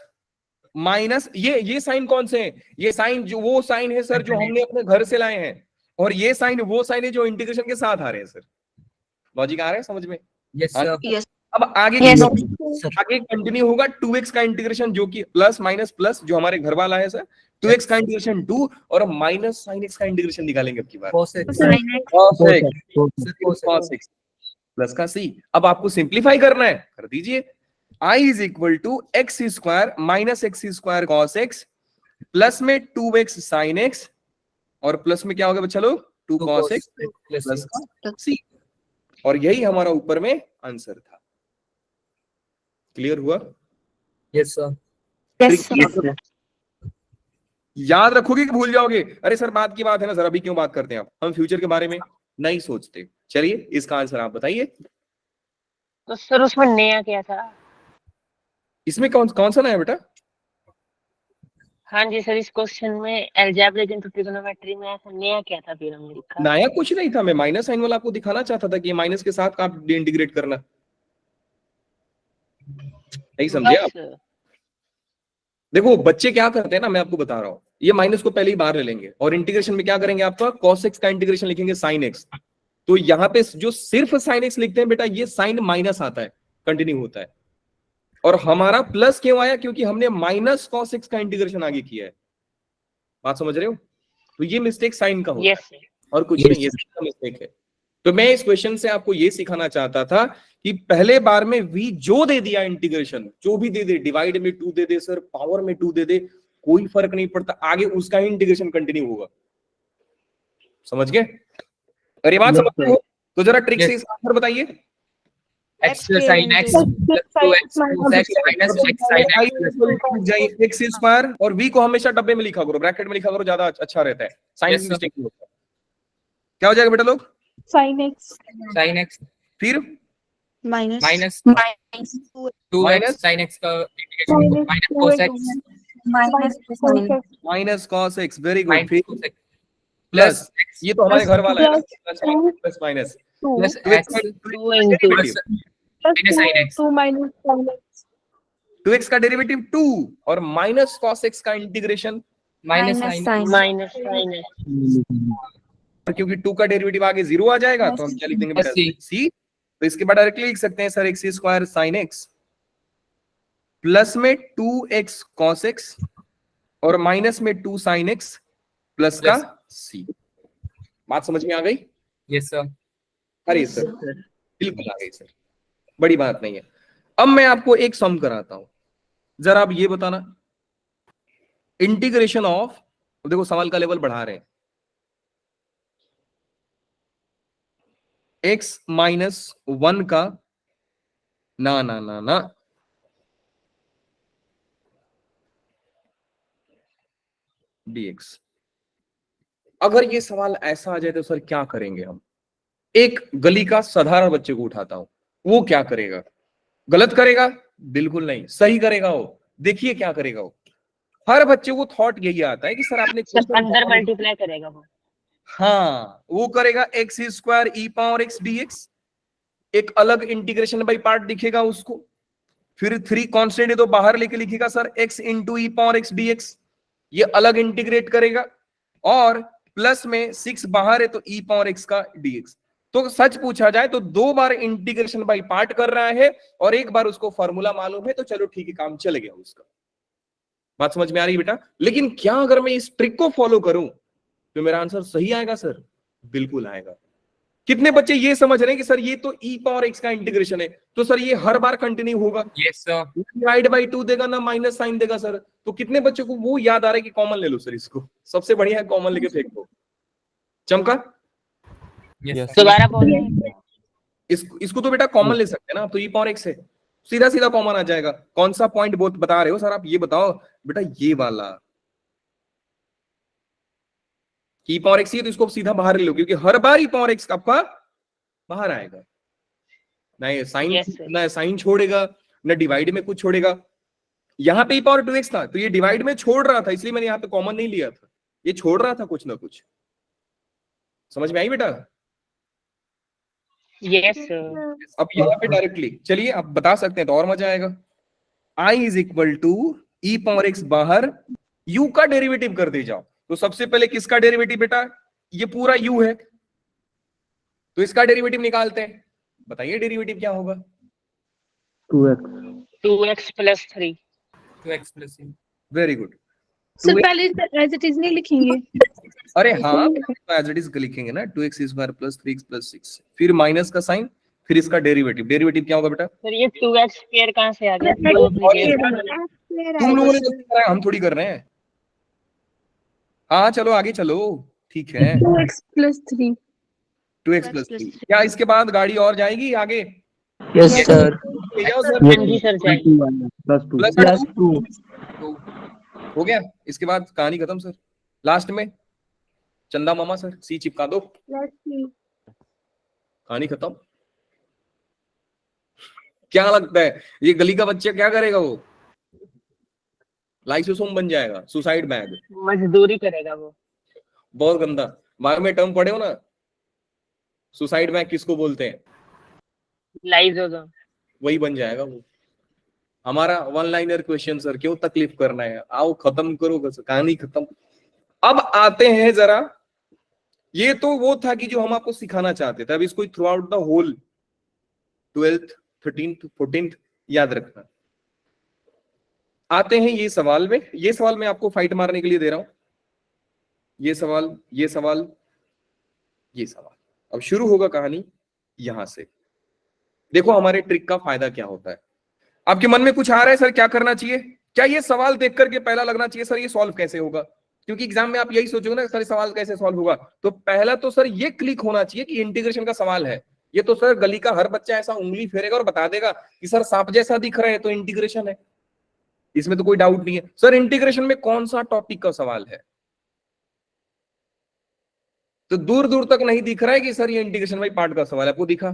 माइनस ये साइन कौन से हैं? ये साइन जो वो साइन है सर जो हमने अपने घर से लाए हैं, और ये साइन वो साइन है जो इंटीग्रेशन के साथ आ रहे हैं। सर लॉजिक आ रहा है समझ में? Yes, sir. यस। अब आगे Yes. आगे कंटिन्यू होगा 2x का इंटीग्रेशन, जो कि प्लस माइनस प्लस जो हमारे घर वाला है सर, 2x का इंटीग्रेशन 2 और माइनस साइन x का इंटीग्रेशन निकालेंगे अब की बार। Cos x. cos x plus का c। अब आपको सिंप्लीफाई करना है, कर दीजिए। I is equal to x square minus x square cos x plus में 2x sin x, और प्लस में क्या होगा बच्चा लोग, 2 cos x प्लस का c। और यही हमारा ऊपर में आंसर था। क्लियर हुआ? Yes, sir. याद रखोगे कि भूल जाओगे? अरे सर बात की बात है ना सर, अभी क्यों बात करते हैं आप, हम फ्यूचर के बारे में नहीं सोचते। चलिए इसका आंसर आप बताइए। तो सर उसमें नया क्या था? इसमें कौन सा नया बेटा? हाँ जी सर, इस क्वेश्चन में अलजेब्रिक इनटू ट्रिगोनोमेट्री में ऐसा नया क्या था फिर हमने लिखा? नया कुछ नहीं था, मैं माइनस साइन वाला आपको दिखाना चाहता था कि माइनस के साथ आप इंटीग्रेट करना। नहीं समझे आप? बस। देखो बच्चे क्या करते हैं ना, मैं आपको बता रहा हूँ, ये माइनस को पहले ही बाहर ले लेंगे और इंटीग्रेशन में क्या करेंगे, आपका cos x का इंटीग्रेशन लिखेंगे sin x। तो यहाँ पे जो सिर्फ sin x लिखते हैं बेटा, ये साइन माइनस आता है, कंटिन्यू होता है। और हमारा प्लस क्यों आया? क्योंकि हमने माइनस cos x का इंटीग्रेशन आगे किया है। बात समझ रहे हो? तो ये मिस्टेक साइन का होता यस है और कुछ नहीं, ये मिस्टेक है। तो मैं इस क्वेश्चन से आपको ये सिखाना चाहता था कि पहले बार में v जो दे दिया इंटीग्रेशन, जो भी दे दे, डिवाइड में 2 दे दे सर, पावर में 2 दे दे, कोई फर्क नहीं पड़ता, आगे उसका ही इंटीग्रेशन कंटिन्यू होगा। समझ गए? अरे बात समझते हो? तो जरा ट्रिक से इसका आंसर बताइए। X plus sin x plus 2x cos x minus x sin x plus x square, और v को हमेशा डब्बे में लिखा करो, ब्रैकेट में लिखा करो, ज्यादा अच्छा रहता है, साइन Yes, sir. मिस्टेक नहीं होता। क्या हो जाएगा बेटा लोग? sin x sin x फिर minus minus minus 2x Minus? sin x का integration minus cos x minus cos x, very good. minus फिर cos x plus, plus x ये तो हमारे घर वाला है ना, plus minus plus two x into plus minus sin x 2 minus sin x 2x का डेरिवेटिव 2 और माइनस cos x का integration, minus sin minus sine क्योंकि 2 का डेरिवेटिव आगे 0 आ जाएगा तो हम क्या लिख देंगे बेटा, c। तो इसके बाद डायरेक्टली लिख सकते हैं sir x square sine x plus में 2x cos x और माइनस में 2 sin x प्लस का c। बात समझ में आ गई? Yes, sir. अरे सर, बिल्कुल आ गई सर, बड़ी बात नहीं है। अब मैं आपको एक सम कराता हूं, जरा आप ये बताना, इंटीग्रेशन ऑफ, देखो सवाल का लेवल बढ़ा रहे हैं, x -1 का ना ना ना ना dx। अगर ये सवाल ऐसा आ जाए तो सर क्या करेंगे हम? एक गली का साधारण बच्चे को उठाता हूं, वो क्या करेगा? गलत करेगा? बिल्कुल नहीं, सही करेगा वो। देखिए क्या करेगा वो। हर बच्चे को थॉट यही आता है कि सर आपने सर अंदर मल्टीप्लाई करेगा वो। हाँ, वो करेगा x² e⁻x dx, एक अलग इंटीग्रेशन बाई पार्ट दिखेगा उसको। फिर 3 कांस्टेंट है तो बाहर लेके लिखेगा sir x into e⁻x dx, ये अलग इंटीग्रेट करेगा। और प्लस में 6 बाहर है तो e⁻x का dx। तो सच पूछा जाए तो 2 बार इंटीग्रेशन बाई पार्ट कर रहा है और 1 बार उसको फॉर्मूला मालूम है, तो चलो ठीक है, काम चल गया उसका। बात समझ में आ रही है बेटा? लेकिन क्या अगर मैं इस ट्रिक को फॉलो करूं तो मेरा आंसर सही आएगा सर? बिल्कुल आएगा। कितने बच्चे ये समझ रहे हैं कि सर ये तो e⁻x का इंटीग्रेशन है, तो सर ये हर बार कंटिन्यू होगा? Yes, sir. डिवाइड बाई 2 देगा ना माइनस साइन देगा सर। तो कितने बच्चों को वो याद आ रहा है कि कॉमन ले लो सर, इसको सबसे बढ़िया है कॉमन लेके फेंक दो। चमका? Yes, sir. दोबारा बोलिए। इसको तो बेटा कॉमन ले सकते हैं ना, तो e⁻x है, सीधा सीधा कॉमन आ जाएगा। कौन सा पॉइंट बहुत बता रहे हो सर आप, ये बताओ बेटा। ये वाला e⁻x ही है तो इसको सीधा बाहर ले लो, क्योंकि हर बार e⁻x आपका बाहर आएगा। ना ये साइन Yes, sir. ना साइन छोड़ेगा, ना डिवाइड में कुछ छोड़ेगा। यहाँ पे e⁻2x था तो ये डिवाइड में छोड़ रहा था, इसलिए मैंने यहाँ पे कॉमन नहीं लिया था, ये छोड़ रहा था कुछ ना कुछ। समझ में आई बेटा? Yes sir. अब यहाँ पे डायरेक्टली चलिए आप बता सकते हैं तो और मजा आएगा। i = e⁻x बाहर u का डेरिवेटिव कर दे जाओ। तो सबसे पहले किसका डेरिवेटिव बेटा? ये पूरा u है तो इसका डेरिवेटिव निकालते हैं। बताइए डेरिवेटिव क्या होगा? 2x + 3। 2x plus 3. Very good. Sir पहले एज इट इज नहीं लिखेंगे? अरे हाँ, एज इट इज लिखेंगे ना, 2x² + 3x + 6, फिर माइनस का साइन, फिर इसका डेरिवेटिव। डेरिवेटिव क्या होगा बेटा? सर ये 2x² कहां से आ गया? तुम लोगों ने गलती करा है, हम थोड़ी कर रहे हैं। हाँ चलो आगे चलो, ठीक है। 2x + 3। 2x + 3। क्या इसके बाद गाड़ी और जाएगी आगे? Yes sir. ले जाओ सर। हाँ जी सर जाएगी। +2 हो गया। इसके बाद कहानी खत्म सर। लास्ट में चंदा मामा सर सी चिपका दो, कहानी खत्म। क्या लगता है ये गली का बच्चा क्या करेगा? वो लाइसोसोम बन जाएगा, सुसाइड बैग। मजदूरी करेगा वो। बहुत गंदा। बाहर में टर्म पढ़े हो ना, सुसाइड बैग किसको बोलते हैं? लाइसोसोम। वही बन जाएगा वो। हमारा 1 लाइनर क्वेश्चन सर, क्यों तकलीफ करना है? आओ खत्म करो, कहानी खत्म। अब आते हैं जरा, ये तो वो था कि जो हम आपको सिखाना चाहते थे। अब इसको through out the whole 12th 13th 14th याद रखना। आते हैं ये सवाल में। ये सवाल मैं आपको फाइट मारने के लिए दे रहा हूं। ये सवाल, ये सवाल, ये सवाल। अब शुरू होगा कहानी यहां से। देखो हमारे ट्रिक का फायदा क्या होता है। आपके मन में कुछ आ रहा है सर क्या करना चाहिए? क्या ये सवाल देख करके पहला लगना चाहिए सर ये सॉल्व कैसे होगा? क्योंकि एग्जाम में आप यही सोचोगे ना सर सवाल कैसे सॉल्व होगा। तो पहला तो सर ये क्लिक होना चाहिए कि इंटीग्रेशन का सवाल है। ये तो सर गली का हर बच्चा ऐसा उंगली फेरेगा और बता देगा कि सर सांप जैसा दिख रहा है तो इंटीग्रेशन है, इसमें तो कोई डाउट नहीं है। सर इंटीग्रेशन में कौन सा टॉपिक का सवाल है? तो दूर दूर तक नहीं दिख रहा है कि सर ये इंटीग्रेशन बाई पार्ट का सवाल है। आपको दिखा?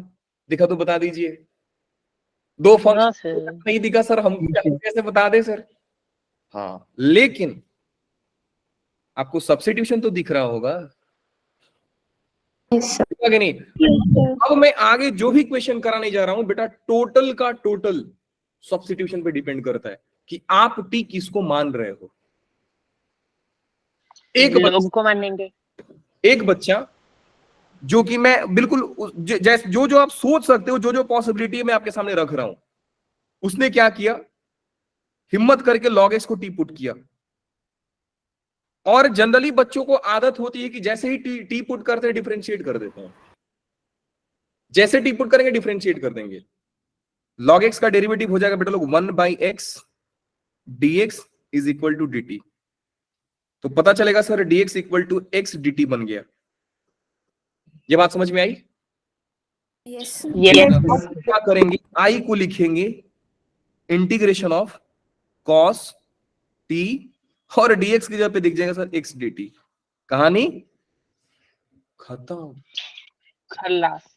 दिखा तो बता दीजिए। 2 फंक्शन नहीं दिखा सर, हम कैसे बता दे सर? हाँ, लेकिन आपको सब्स्टिट्यूशन तो दिख रहा होगा कि नहीं? अब मैं आगे जो भी क्वेश्चन कराने जा रहा हूं बेटा, टोटल का टोटल सब्स्टिट्यूशन पे डिपेंड करता है कि आप टी किसको मान रहे हो। लोग को मानेंगे। एक बच्चा जो कि मैं बिल्कुल जैसे जो जो आप सोच सकते हो, जो जो पॉसिबिलिटी मैं आपके सामने रख रहा हूं, उसने क्या किया? हिम्मत करके log x को टी पुट किया। और जनरली बच्चों को आदत होती है कि जैसे ही टी पुट करते हैं डिफरेंशिएट कर देते हैं, जैसे टी पुट करेंगे डिफरेंशिएट कर देंगे। log x का डेरिवेटिव हो जाएगा बेटा लोग 1/x dx is equal to dt। तो पता चलेगा sir dx equal to x dt बन गया। ये बात समझ में आई? यस अब क्या करेंगे, i को लिखेंगे इंटीग्रेशन ऑफ cos t और dx की जगह पे दिख जाएगा सर x dt। कहानी खत्म। खल्लास।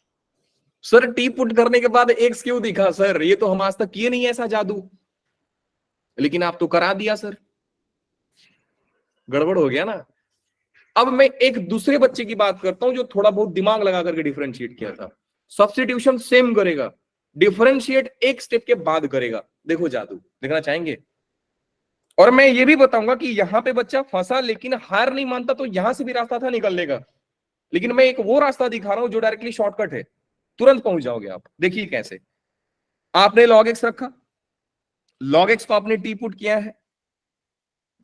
सर टी पुट करने के बाद x क्यों दिखा सर? ये तो हम आज तक किए नहीं ऐसा जादू, लेकिन आप तो करा दिया सर, गड़बड़ हो गया ना। अब मैं एक दूसरे बच्चे की बात करता हूं जो थोड़ा बहुत दिमाग लगा करके डिफरेंशिएट किया था। सब्स्टिट्यूशन सेम करेगा, डिफरेंशिएट एक स्टेप के बाद करेगा। देखो जादू, देखना चाहेंगे? और मैं ये भी बताऊंगा कि यहां पे बच्चा फंसा लेकिन हार नहीं मानता, तो यहां से भी रास्ता था निकलने का, लेकिन मैं एक वो रास्ता दिखा रहा हूं जो डायरेक्टली शॉर्टकट है, तुरंत पहुंच जाओगे आप। देखिए कैसे। आपने log x रखा, log x को आपने टी पुट किया है।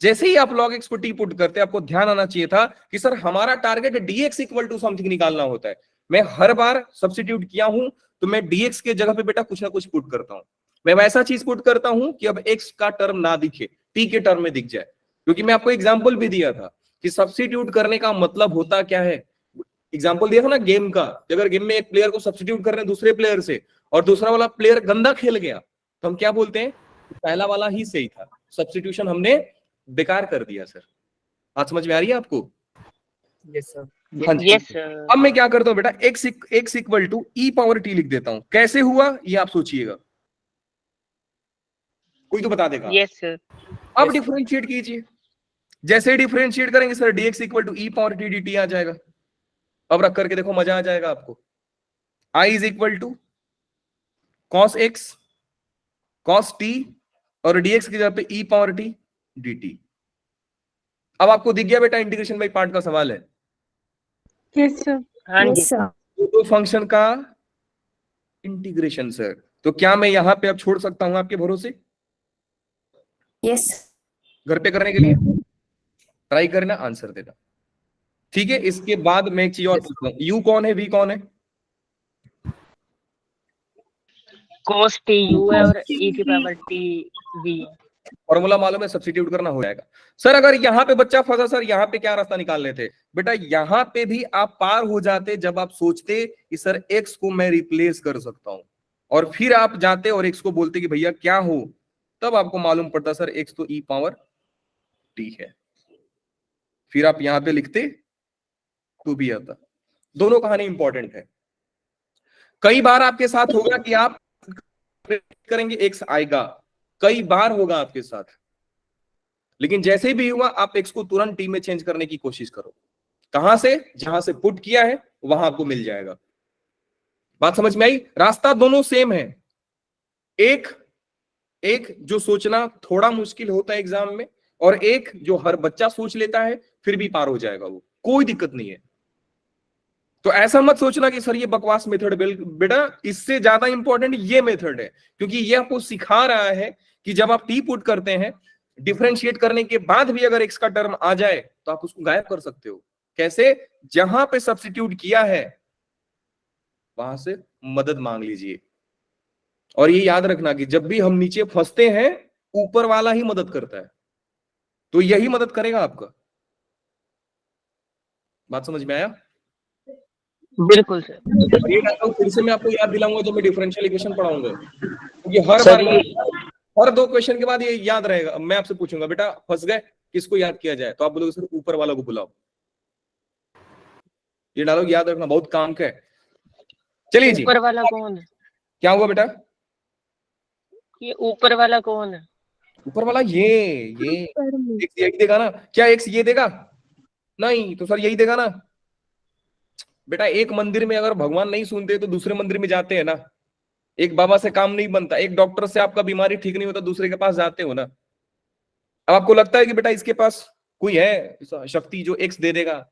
जैसे ही आप log x को टी पुट करते हैं, आपको ध्यान आना चाहिए था कि सर हमारा target dx equal to something निकालना होता है। मैं हर बार सब्स्टिट्यूट किया हूं तो मैं dx के जगह पे बेटा कुछ ना कुछ पुट करता हूं। मैं वैसा चीज पुट करता हूं कि अब x का टर्म ना दिखे, t के टर्म में दिख जाए। क्योंकि मैं आपको एग्जाम्पल भी दिया था कि सब्स्टिट्यूट करने का मतलब होता क्या है। एग्जाम्पल दिया था ना गेम का, अगर गेम में एक प्लेयर को सब्स्टिट्यूट कर रहे हैं दूसरे प्लेयर से और दूसरा वाला प्लेयर गंदा खेल गया, तो हम क्या बोलते हैं? पहला वाला ही सही था, सब्स्टिट्यूशन हमने बेकार कर दिया। सर बात समझ में आ रही है आपको? Yes sir. हाँ जी। यस अब मैं क्या करता हूँ बेटा, x equal to e power t लिख देता हूं। कैसे हुआ ये आप सोचिएगा, कोई तो बता देगा। Yes sir. अब डिफरेंशिएट कीजिए, जैसे डिफरेंशिएट करेंगे sir dx equal to e power t dt आ जाएगा। अब रख करके देखो, मजा आ जाएगा आपको। i is equal to cos x cos t और dx की जगह पे e पावर t dt। अब आपको दिख गया बेटा इंटीग्रेशन बाई पार्ट का सवाल है। Yes sir. हाँ जी तो फंक्शन का इंटीग्रेशन सर। तो क्या मैं यहां पे अब छोड़ सकता हूं आपके भरोसे? यस घर पे करने के लिए ट्राई करना, आंसर देना, ठीक है। इसके बाद मैं एक चीज और पूछता हूं, u कौन है, v कौन है? cos t u है और e की पावर t v है। फॉर्मूला मालूम है, सब्स्टिट्यूट करना हो जाएगा। सर अगर यहाँ पे बच्चा फंसा, सर यहाँ पे क्या रास्ता निकाल लेते? बेटा यहाँ पे भी आप पार हो जाते जब आप सोचते कि सर x को मैं रिप्लेस कर सकता हूं, और फिर आप जाते और x को बोलते कि भैया क्या हो, तब आपको मालूम पड़ता सर x तो e पावर t है। फिर आप यहाँ पे लिखते तो भी आता। दोनों कहानी इंपॉर्टेंट है। कई बार आपके साथ होगा कि आप करेंगे x आएगा, कई बार होगा आपके साथ, लेकिन जैसे भी हुआ आप x को तुरंत t में चेंज करने की कोशिश करो। कहां से? जहां से पुट किया है वहां आपको मिल जाएगा। बात समझ में आई? रास्ता दोनों सेम है। एक जो सोचना थोड़ा मुश्किल होता है एग्जाम में, और एक जो हर बच्चा सोच लेता है फिर भी पार हो जाएगा, वो कोई दिक्कत नहीं है। तो ऐसा मत सोचना कि सर ये बकवास मेथड, बेटा इससे ज्यादा इंपॉर्टेंट ये मेथड है, क्योंकि ये आपको सिखा रहा है कि जब आप टी पुट करते हैं, डिफरेंशिएट करने के बाद भी अगर एक्स का टर्म आ जाए तो आप उसको गायब कर सकते हो। कैसे? जहां पे सब्स्टिट्यूट किया है वहां से मदद मांग लीजिए। और ये याद रखना कि जब भी हम नीचे फंसते हैं ऊपर वाला ही मदद करता है, तो यही मदद करेगा आपका। बात समझ में आया? बिल्कुल सर। फिर से मैं आपको याद दिलाऊंगा जब मैं डिफरेंशियल इक्वेशन पढ़ाऊंगा, क्योंकि हर बार हर दो क्वेश्चन के बाद ये याद रहेगा। मैं आपसे पूछूंगा बेटा फंस गए, किसको याद किया जाए, तो आप बोलोगे सर ऊपर वाला को बुलाओ। ये डायलॉग याद रखना, बहुत काम का है। चलिए जी, ऊपर वाला कौन है? क्या हुआ बेटा? ये ऊपर वाला कौन है? ऊपर वाला ये एक्स यही देगा ना? क्या एक्स ये देगा? नहीं, तो सर यही देगा ना। बेटा एक मंदिर में अगर भगवान नहीं सुनते तो दूसरे मंदिर में जाते हैं ना। एक बाबा से काम नहीं बनता, एक डॉक्टर से आपका बीमारी ठीक नहीं होता, दूसरे के पास जाते हो ना। अब आपको लगता है कि बेटा इसके पास कोई है शक्ति जो एक्स दे देगा,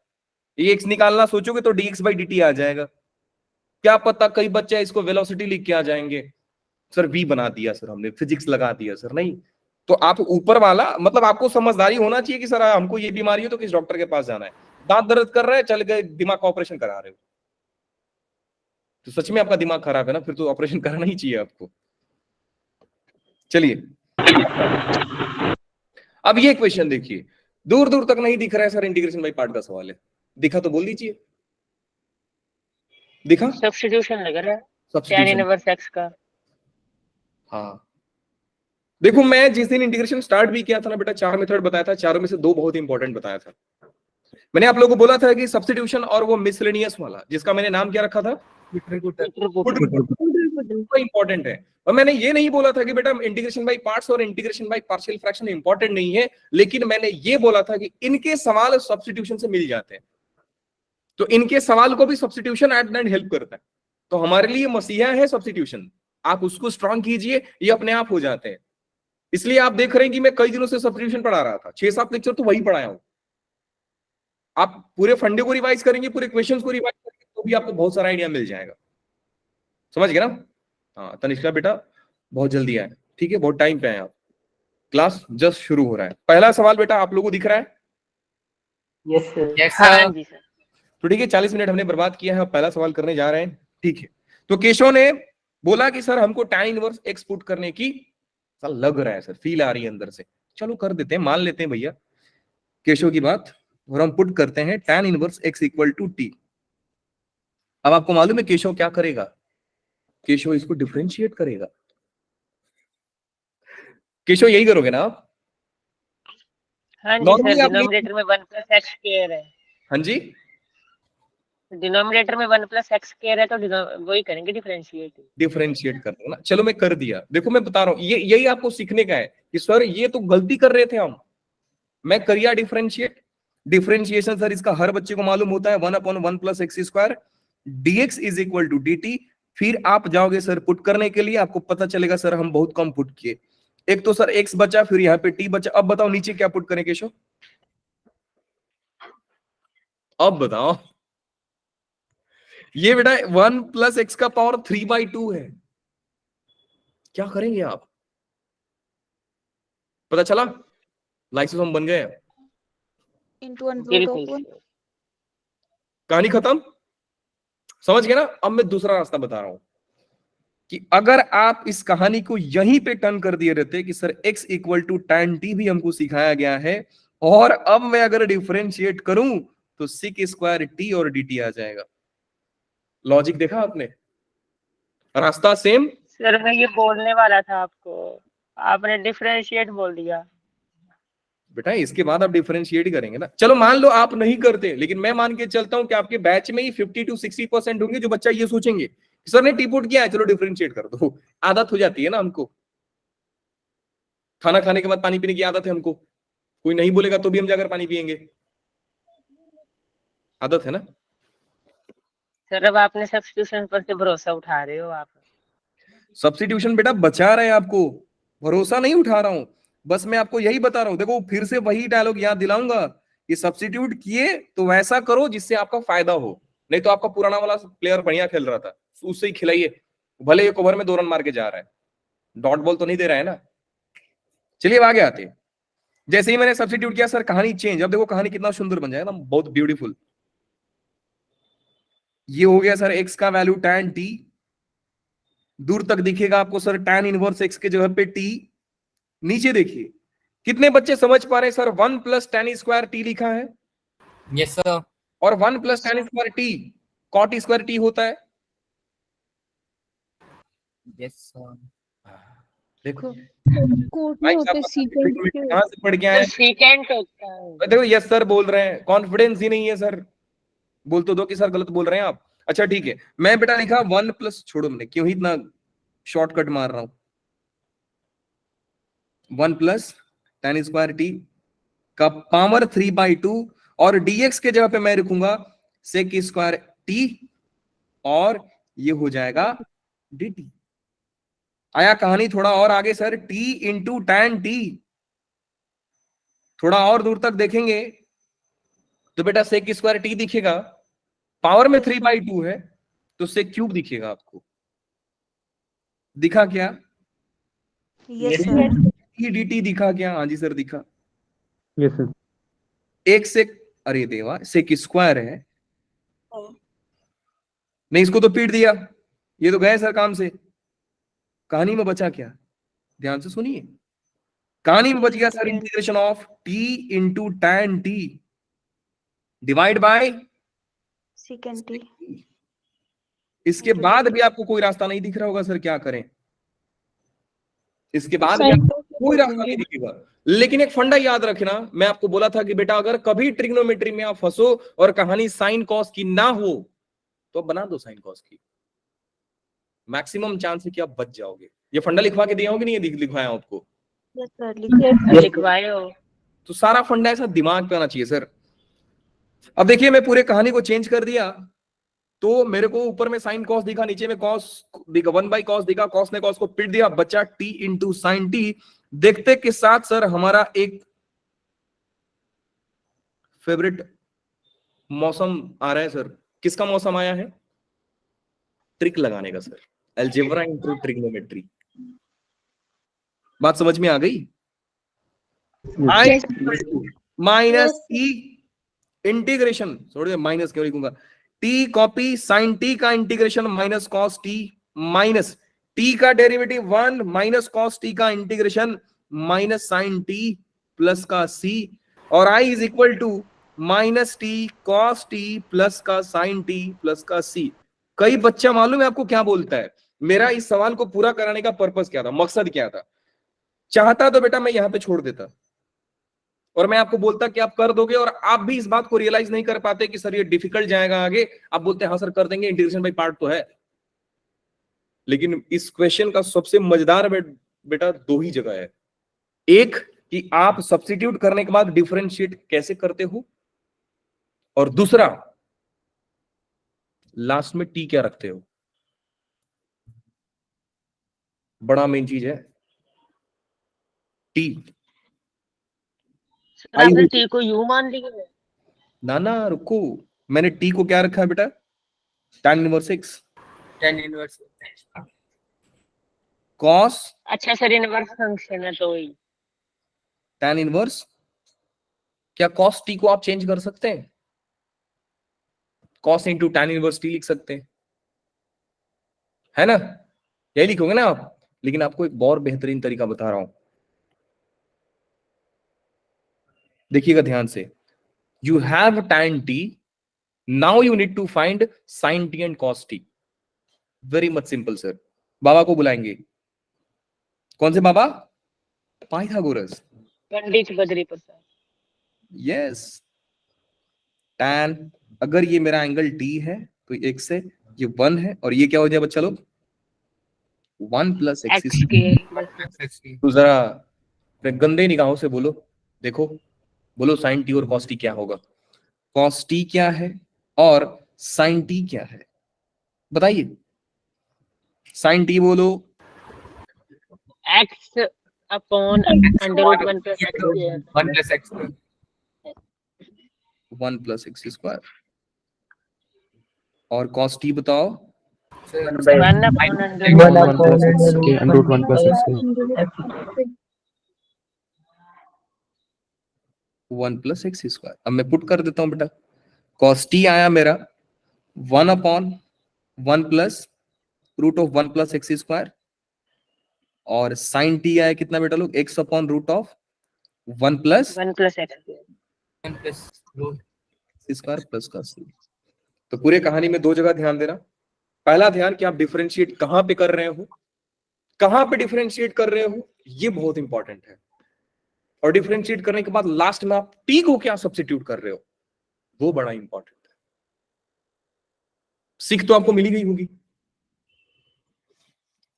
ये एक्स निकालना सोचोगे तो dx बाई dt आ जाएगा। क्या पता कई बच्चे इसको वेलोसिटी लिख के आ जाएंगे, सर v बना दिया सर हमने, फिजिक्स लगा दिया सर। नहीं, तो आप ऊपर वाला मतलब आपको समझदारी होना चाहिए कि सर हमको ये बीमारी है तो किस डॉक्टर के पास जाना है। दांत दर्द कर रहा है, चल गए दिमाग का ऑपरेशन करा रहे हो, तो सच में आपका दिमाग खराब है ना, फिर तो ऑपरेशन करना ही चाहिए आपको। चलिए अब ये क्वेश्चन देखिए, दूर दूर तक नहीं दिख रहा है सर, इंटीग्रेशन बाय पार्ट का सवाल है, दिखा तो बोल दीजिए। दिखा? सब्स्टिट्यूशन लग रहा है tan सब्स्टिट्यूशन। इनवर्स x का। हाँ देखो, मैं जिस दिन इंटीग्रेशन स्टार्ट भी किया था ना बेटा, 4 मेथड बताया था, चारों में से 2 बहुत इंपॉर्टेंट बताया था। मैंने आप लोगों को बोला था कि सब्स्टिट्यूशन और वो मिसलेनियस वाला, जिसका मैंने नाम क्या रखा था, इंपॉर्टेंट है। और मैंने ये नहीं बोला था कि बेटा इंटीग्रेशन बाय पार्ट्स और integration by partial fraction important नहीं है, लेकिन मैंने ये बोला था कि इनके सवाल सब्स्टिट्यूशन से मिल जाते हैं, तो इनके सवाल को भी substitution at the end help करता है। तो हमारे लिए मसीहा है सब्स्टिट्यूशन, आप उसको स्ट्रॉन्ग कीजिए, ये अपने आप हो जाते हैं। इसलिए आप देख रहे हैं कि मैं कई दिनों से सब्स्टिट्यूशन पढ़ा रहा था, 6-7 लेक्चर तो वही पढ़ाया हूं। आप पूरे फंडे को रिवाइज करेंगे, पूरे क्वेश्चंस को रिवाइज करेंगे, तो भी आपको बहुत सारा आइडिया मिल जाएगा। समझ गए ना? हाँ तनिष्का बेटा बहुत जल्दी आए, ठीक है, बहुत टाइम पे आए आप, क्लास जस्ट शुरू हो रहा है। पहला सवाल बेटा आप लोगों को दिख रहा है? Yes sir. Yes, हाँ sir. जी सर। तो ठीक है, 40 मिनट हमने बर्बाद किया है, अब पहला सवाल करने जा रहे हैं। ठीक है, तो केशव ने बोला कि सर हमको tan इनवर्स x पुट करने की लग रहा है सर, फील आ रही है अंदर से, चलो कर देते हैं, मान लेते हैं भैया केशव की बात, और हम पुट करते हैं tan inverse x equal to t। अब आपको मालूम है केशव क्या करेगा, केशव इसको डिफरेंशिएट करेगा। केशव यही करोगे ना आप? हाँ जी Normally सर, आप डिनोमिनेटर में 1 + x स्क्वायर है, हाँ जी, डिनोमिनेटर में 1 + x स्क्वायर है, तो वही करेंगे डिफरेंशिएट। डिफरेंशिएट कर दो ना। चलो मैं कर दिया, देखो मैं बता रहा हूं, ये यही आपको सीखने का है कि सर ये तो गलती कर रहे थे हम, मैं करिया डिफरेंशिएट। डिफरेंशिएशन सर इसका हर बच्चे को मालूम होता है, 1/1 + x² dx is equal to dt। फिर आप जाओगे सर पुट करने के लिए, आपको पता चलेगा सर हम बहुत कम पुट किए, एक तो सर x बचा, फिर यहाँ पे t बचा। अब बताओ नीचे क्या पुट करें केशव, अब बताओ। ये बेटा 1 + x का पावर 3/2 है, क्या करेंगे आप? पता चला, लाइसोसोम बन गए, into 1 root बिल्कुल of 1. सर। कहानी खत्म। समझ गए ना? अब मैं दूसरा रास्ता बता रहा हूं कि अगर आप इस कहानी को यहीं पे टर्न कर दिए रहते कि sir x equal to tan t भी हमको सिखाया गया है, और अब मैं अगर डिफरेंशिएट करूं तो sec² t और dt आ जाएगा। लॉजिक देखा आपने? रास्ता सेम। सर मैं ये बोलने वाला था आपको, आपने डिफरेंशिएट बोल दिया। बेटा इसके बाद आप डिफरेंशिएट ही करेंगे ना। चलो मान लो आप नहीं करते, लेकिन मैं मान के चलता हूं कि आपके बैच में ही 50-60% होंगे जो बच्चा ये सोचेंगे सर ने टी पुट किया है, चलो डिफरेंशिएट कर दो। आदत हो जाती है ना हमको, खाना खाने के बाद पानी पीने की आदत है हमको, कोई नहीं बोलेगा तो भी हम जाकर पानी पिएंगे, आदत है ना। सर अब आपने सब्स्टिट्यूशन पर से भरोसा उठा रहे हो आप। सब्स्टिट्यूशन बेटा बचा रहे हैं आपको, भरोसा नहीं उठा रहा हूं, बस मैं आपको यही बता रहा हूं। देखो फिर से वही डायलॉग याद दिलाऊंगा कि सब्स्टिट्यूट किए तो वैसा करो जिससे आपका फायदा हो, नहीं तो आपका पुराना वाला प्लेयर बढ़िया खेल रहा था उससे ही खिलाइए, भले एक ओवर में 2 रन मार के जा रहा है, डॉट बॉल तो नहीं दे रहा है ना। चलिए आगे आते हैं। जैसे ही मैंने सब्स्टिट्यूट किया सर कहानी चेंज, अब देखो कहानी कितना सुंदर बन जाएगा ना, बहुत ब्यूटीफुल। ये हो गया सर x का वैल्यू tan t, दूर तक दिखेगा आपको सर tan इनवर्स x के जगह पे t। नीचे देखिए कितने बच्चे समझ पा रहे हैं सर 1 + tan² t लिखा है, Yes, sir. और 1 + tan² t cot² t होता है। Yes, sir. देखो कोट में भाई होते सीक्वेंस के। कहां से पढ़ के आए? सीकेंट होता है। देखो यस सर बोल रहे हैं, कॉन्फिडेंस ही नहीं है सर, बोल तो दो कि सर गलत बोल रहे हैं आप। अच्छा ठीक है, मैं बेटा लिखा 1 प्लस, छोड़ो मैंने क्यों ही इतना शॉर्टकट मार रहा हूं, 1 + tan² t का पावर 3/2, और dx के जगह पे मैं लिखूंगा sec² t, और ये हो जाएगा dt। आया कहानी थोड़ा और आगे सर, t × tan t, थोड़ा और दूर तक देखेंगे तो बेटा sec² t दिखेगा, पावर में 3/2 है तो sec³ दिखेगा आपको। दिखा क्या? Yes, sir. dt दिखा क्या? हाँ जी सर दिखा। Yes sir. एक सेक, अरे देवा, सेक स्क्वायर है, नहीं इसको तो पीट दिया, ये तो गए सर काम से। कहानी में बचा क्या? ध्यान से सुनिए, कहानी में बच गया sir integration of t into tan t divide by secant t. इसके बाद भी आपको कोई रास्ता नहीं दिख रहा होगा सर, क्या करें? इसके बाद भी आपको कोई रास्ता नहीं दिखेगा। लेकिन एक फंडा याद रखना, मैं आपको बोला था कि बेटा अगर कभी ट्रिग्नोमेट्री में आप फंसो और कहानी साइन कॉस की ना हो तो बना दो साइन कॉस की, मैक्सिमम चांस है कि आप बच जाओगे। ये फंडा लिखवा के दिया हो कि नहीं लिखवाया आपको? Yes sir. लिखवाए हो। तो सारा फंडा ऐसा दिमाग पे आना चाहिए सर। अब देखिए मैं पूरे कहानी को चेंज कर दिया, तो मेरे को ऊपर में साइन कॉस दिखा, नीचे में कॉस दिखा, 1/cos दिखा, कॉस ने कॉस को पिट दिया, बचा t इंटू साइन टी। देखते के साथ सर हमारा एक फेवरेट मौसम आ रहा है सर। किसका मौसम आया है? ट्रिक लगाने का सर, अलजेब्रा इंटू ट्रिग्नोमेट्री। बात समझ में आ गई? माइनस टी इंटीग्रेशन, छोड़ माइनस क्यों लिखूंगा, टी कॉपी साइन टी का integration minus cos t, minus t का डेरिवेटिव 1 माइनस कॉस टी का integration minus sine t plus का सी, और I is equal to minus t cos t plus का sine t plus का C. कई बच्चा मालूम है आपको क्या बोलता है? मेरा इस सवाल को पूरा कराने का पर्पस क्या था, मकसद क्या था? चाहता तो बेटा मैं यहां पे छोड़ देता और मैं आपको बोलता कि आप कर दोगे, और आप भी इस बात को रियलाइज नहीं कर पाते कि सर ये डिफिकल्ट जाएगा आगे। आप बोलते हैं हाँ सर कर देंगे, इंटीग्रेशन बाय पार्ट तो है। लेकिन इस क्वेश्चन का सबसे मजेदार बेटा दो ही जगह है। एक कि आप सब्स्टिट्यूट करने के बाद डिफरेंशिएट कैसे करते हो, और दूसरा लास्ट में टी क्या रखते हो। बड़ा मेन चीज है टी। सर आपने टी को यू मान लिया है? ना रुको, मैंने टी को क्या रखा है बेटा? tan inverse x, tan inverse cos अच्छा सर इनवर्स फंक्शन है तो वही tan इनवर्स। क्या cos t को आप चेंज कर सकते हैं? cos into tan inverse t लिख सकते हैं, है ना? यही लिखोगे ना आप। लेकिन आपको एक और बेहतरीन तरीका बता रहा हूं, देखिएगा ध्यान से। You have tan t, now you need to find sin t and cos t। Very much simple sir. बाबा को बुलाएंगे। कौन से बाबा? Pythagoras. Pandit Badri Prasad. Yes, tan, अगर ये मेरा एंगल t है तो x है, ये 1 है, और ये क्या हो जाए बच्चा लोग? 1 प्लस एक्स। तो जरा गंदे निगाहों से बोलो, देखो बोलो साइन टी और कॉस टी क्या होगा? कॉस टी क्या है और साइन टी क्या है? बताइए। साइन टी बोलो। x upon under root 1 plus x 1 plus x 1 plus x square. और कॉस टी बताओ। 1 upon under root 1 plus x square. अब मैं पुट कर देता हूं बेटा। कॉस टी आया मेरा 1 upon 1 plus root of 1 plus x square, और साइन टी आया कितना बेटा लोग? x upon root of 1 plus x square plus का सी। तो पूरे कहानी में दो जगह ध्यान देना। पहला ध्यान कि आप डिफरेंशिएट कहां पे कर रहे हो, कहां पे डिफरेंशिएट कर रहे हो, ये बहुत इंपॉर्टेंट है। और डिफरेंशिएट करने के बाद लास्ट में आप टी को क्या सब्स्टिट्यूट कर रहे हो, वो बड़ा इंपॉर्टेंट है। सीख तो आपको मिली गई होगी।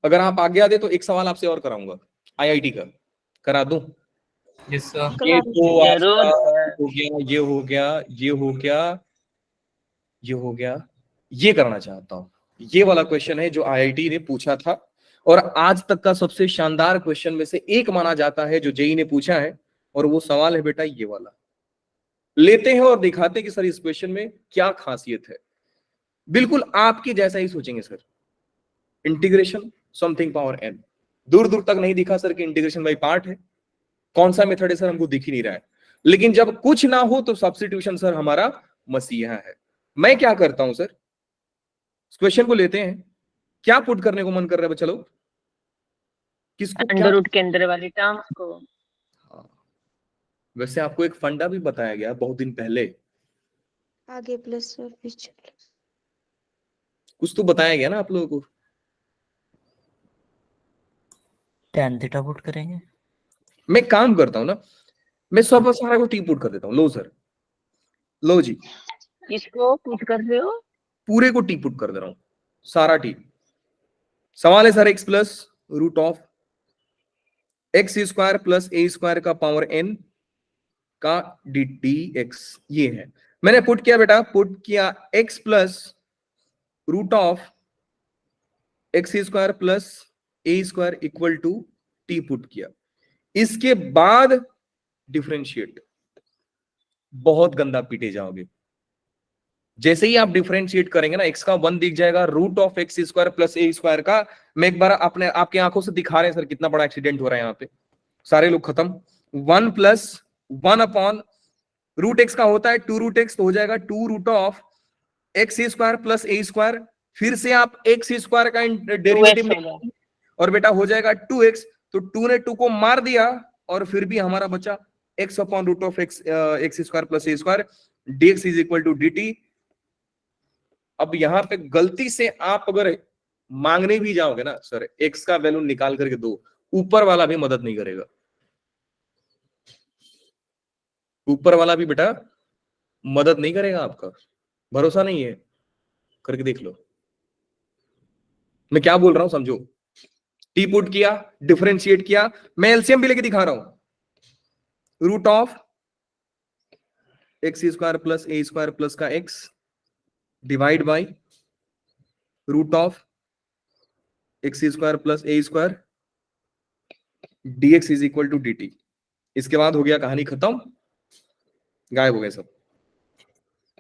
अगर आप आगे दे तो एक सवाल आपसे और कराऊंगा, आईआईटी का करा दूं? Yes sir. ये तो जरूर हो गया, ये हो गया, ये हो गया, ये हो गया, ये करना चाहता हूं। ये वाला क्वेश्चन है जो आईआईटी ने पूछा था, और आज तक का सबसे शानदार क्वेश्चन में से एक माना जाता है जो जेई ने पूछा है, और वो सवाल है बेटा ये वाला। लेते हैं और दिखाते हैं कि सर इस क्वेश्चन में क्या खासियत है। बिल्कुल आपकी जैसा ही सोचेंगे sir. Integration something power n, दूर दूर तक नहीं दिखा सर कि इंटीग्रेशन बाय पार्ट है, कौन सा मेथड है सर, हमको दिख ही नहीं रहा है। लेकिन जब कुछ ना हो तो सब्स्टिट्यूशन सर हमारा मसीहा है। मैं क्या करता हूं सर, क्वेश्चन को लेते हैं, क्या पुट करने को मन कर रहा है बच्चा लोग, किसको क्या? अंडर रूट के अंदर वाली टर्म्स को। हाँ। वैसे आपको एक फंडा भी बताया गया बहुत दिन पहले, आगे प्लस और पीछे प्लस। कुछ तो बताया गया ना आप लोगों को। tan थीटा पुट करेंगे। मैं काम करता हूं ना, मैं सब सारा को टी पुट कर देता हूं। लो सर, लो जी, किसको पुट कर रहे हो? पूरे को टी पुट कर दे रहा हूं, सारा टी। सवाल है sir x plus root of x square plus a square का पावर एन का डी टी एक्स, ये है। मैंने पुट किया बेटा, पुट किया x plus root of x square plus a square equal to t put किया। इसके बाद डिफरेंशिएट, बहुत गंदा पीटे जाओगे। जैसे ही आप डिफरेंशिएट करेंगे ना, एक्स का 1 दिख जाएगा, root of x square plus a square का। मैं एक बार अपने आपकी आंखों से दिखा रहे हैं सर कितना बड़ा एक्सीडेंट हो रहा है यहाँ पे, सारे लोग खत्म। 1 प्लस 1 अपॉन रूट एक्स का होता है 2 रूट एक्स, तो हो जाएगा 2 root of x square plus a square. फिर से आप एक्स स्क्वायर का डेरिवेटिव और बेटा हो जाएगा 2x, तो 2 ने 2 को मार दिया और फिर भी हमारा बचा x upon root of x square plus a square dx is equal to dt। अब यहां पे गलती से आप अगर मांगने भी जाओगे ना सर, x का वैल्यू निकाल करके दो, ऊपर वाला भी मदद नहीं करेगा। ऊपर वाला भी बेटा मदद नहीं करेगा आपका, भरोसा नहीं है करके देख लो। मैं क्या बोल रहा हूं समझो, टी पुट किया, डिफरेंशिएट किया, मैं एलसीएम भी लेके दिखा रहा हूं। Root of x square plus a square plus का x divide by root of x square plus a square dx is equal to dt। इसके बाद हो गया कहानी खत्म, गायब हो गए सब।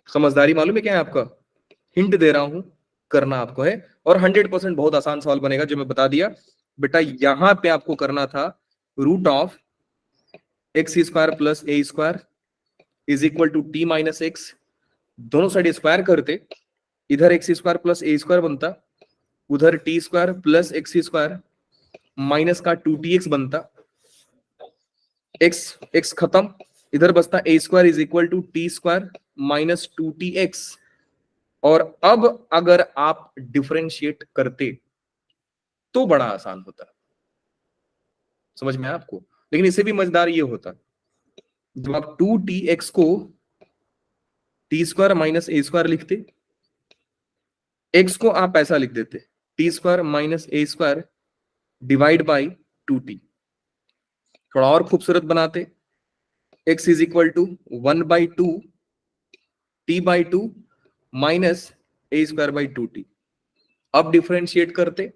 समझदारी मालूम है क्या है आपका, हिंट दे रहा हूं, करना आपको है। और 100% बहुत आसान सवाल बनेगा जो मैं बता दिया बेटा। यहां पे आपको करना था root of x square plus a square is equal to t minus x, दोनों साइड स्क्वायर करते, इधर x square plus a square बनता, उधर t square plus x square minus का 2tx बनता, एक्स एक्स खत्म, इधर बचता a square is equal to t square minus 2tx। और अब अगर आप डिफरेंशिएट करते तो बड़ा आसान होता, समझ में आया आपको। लेकिन इससे भी मजेदार ये होता, जब आप 2tx को t square minus a square लिखते, एक्स को आप ऐसा लिख देते t square minus a square divide by 2t। थोड़ा और खूबसूरत बनाते, x is equal to 1/2 t/2 minus a square by 2t। अब डिफरेंशिएट करते,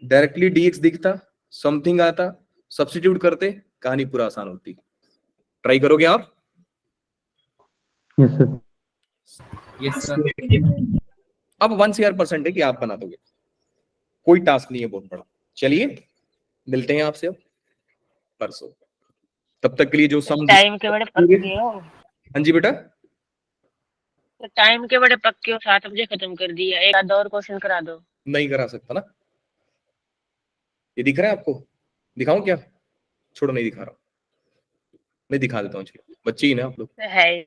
डायरेक्टली dx दिखता, समथिंग आता, सब्स्टिट्यूट करते, कहानी पूरा आसान होती। ट्राई करोगे आप? Yes sir. Yes sir. अब 1% है कि आप बना दोगे, कोई टास्क नहीं है बहुत बड़ा। चलिए मिलते हैं आपसे अब परसों, तब तक के लिए जो सम टाइम के बड़े पक्के हो। हाँ जी बेटा, तो टाइम के बड़े पक्के हो, 7 बजे खत्म कर दिया, एक आधा और क्वेश्चन करा दो। नहीं करा सकता ना, ये दिख रहा है आपको, दिखाऊं क्या? छोड़ो नहीं दिखा रहा हूं, मैं दिखा देता हूँ। चलिए बच्चे ही ना आप लोग। है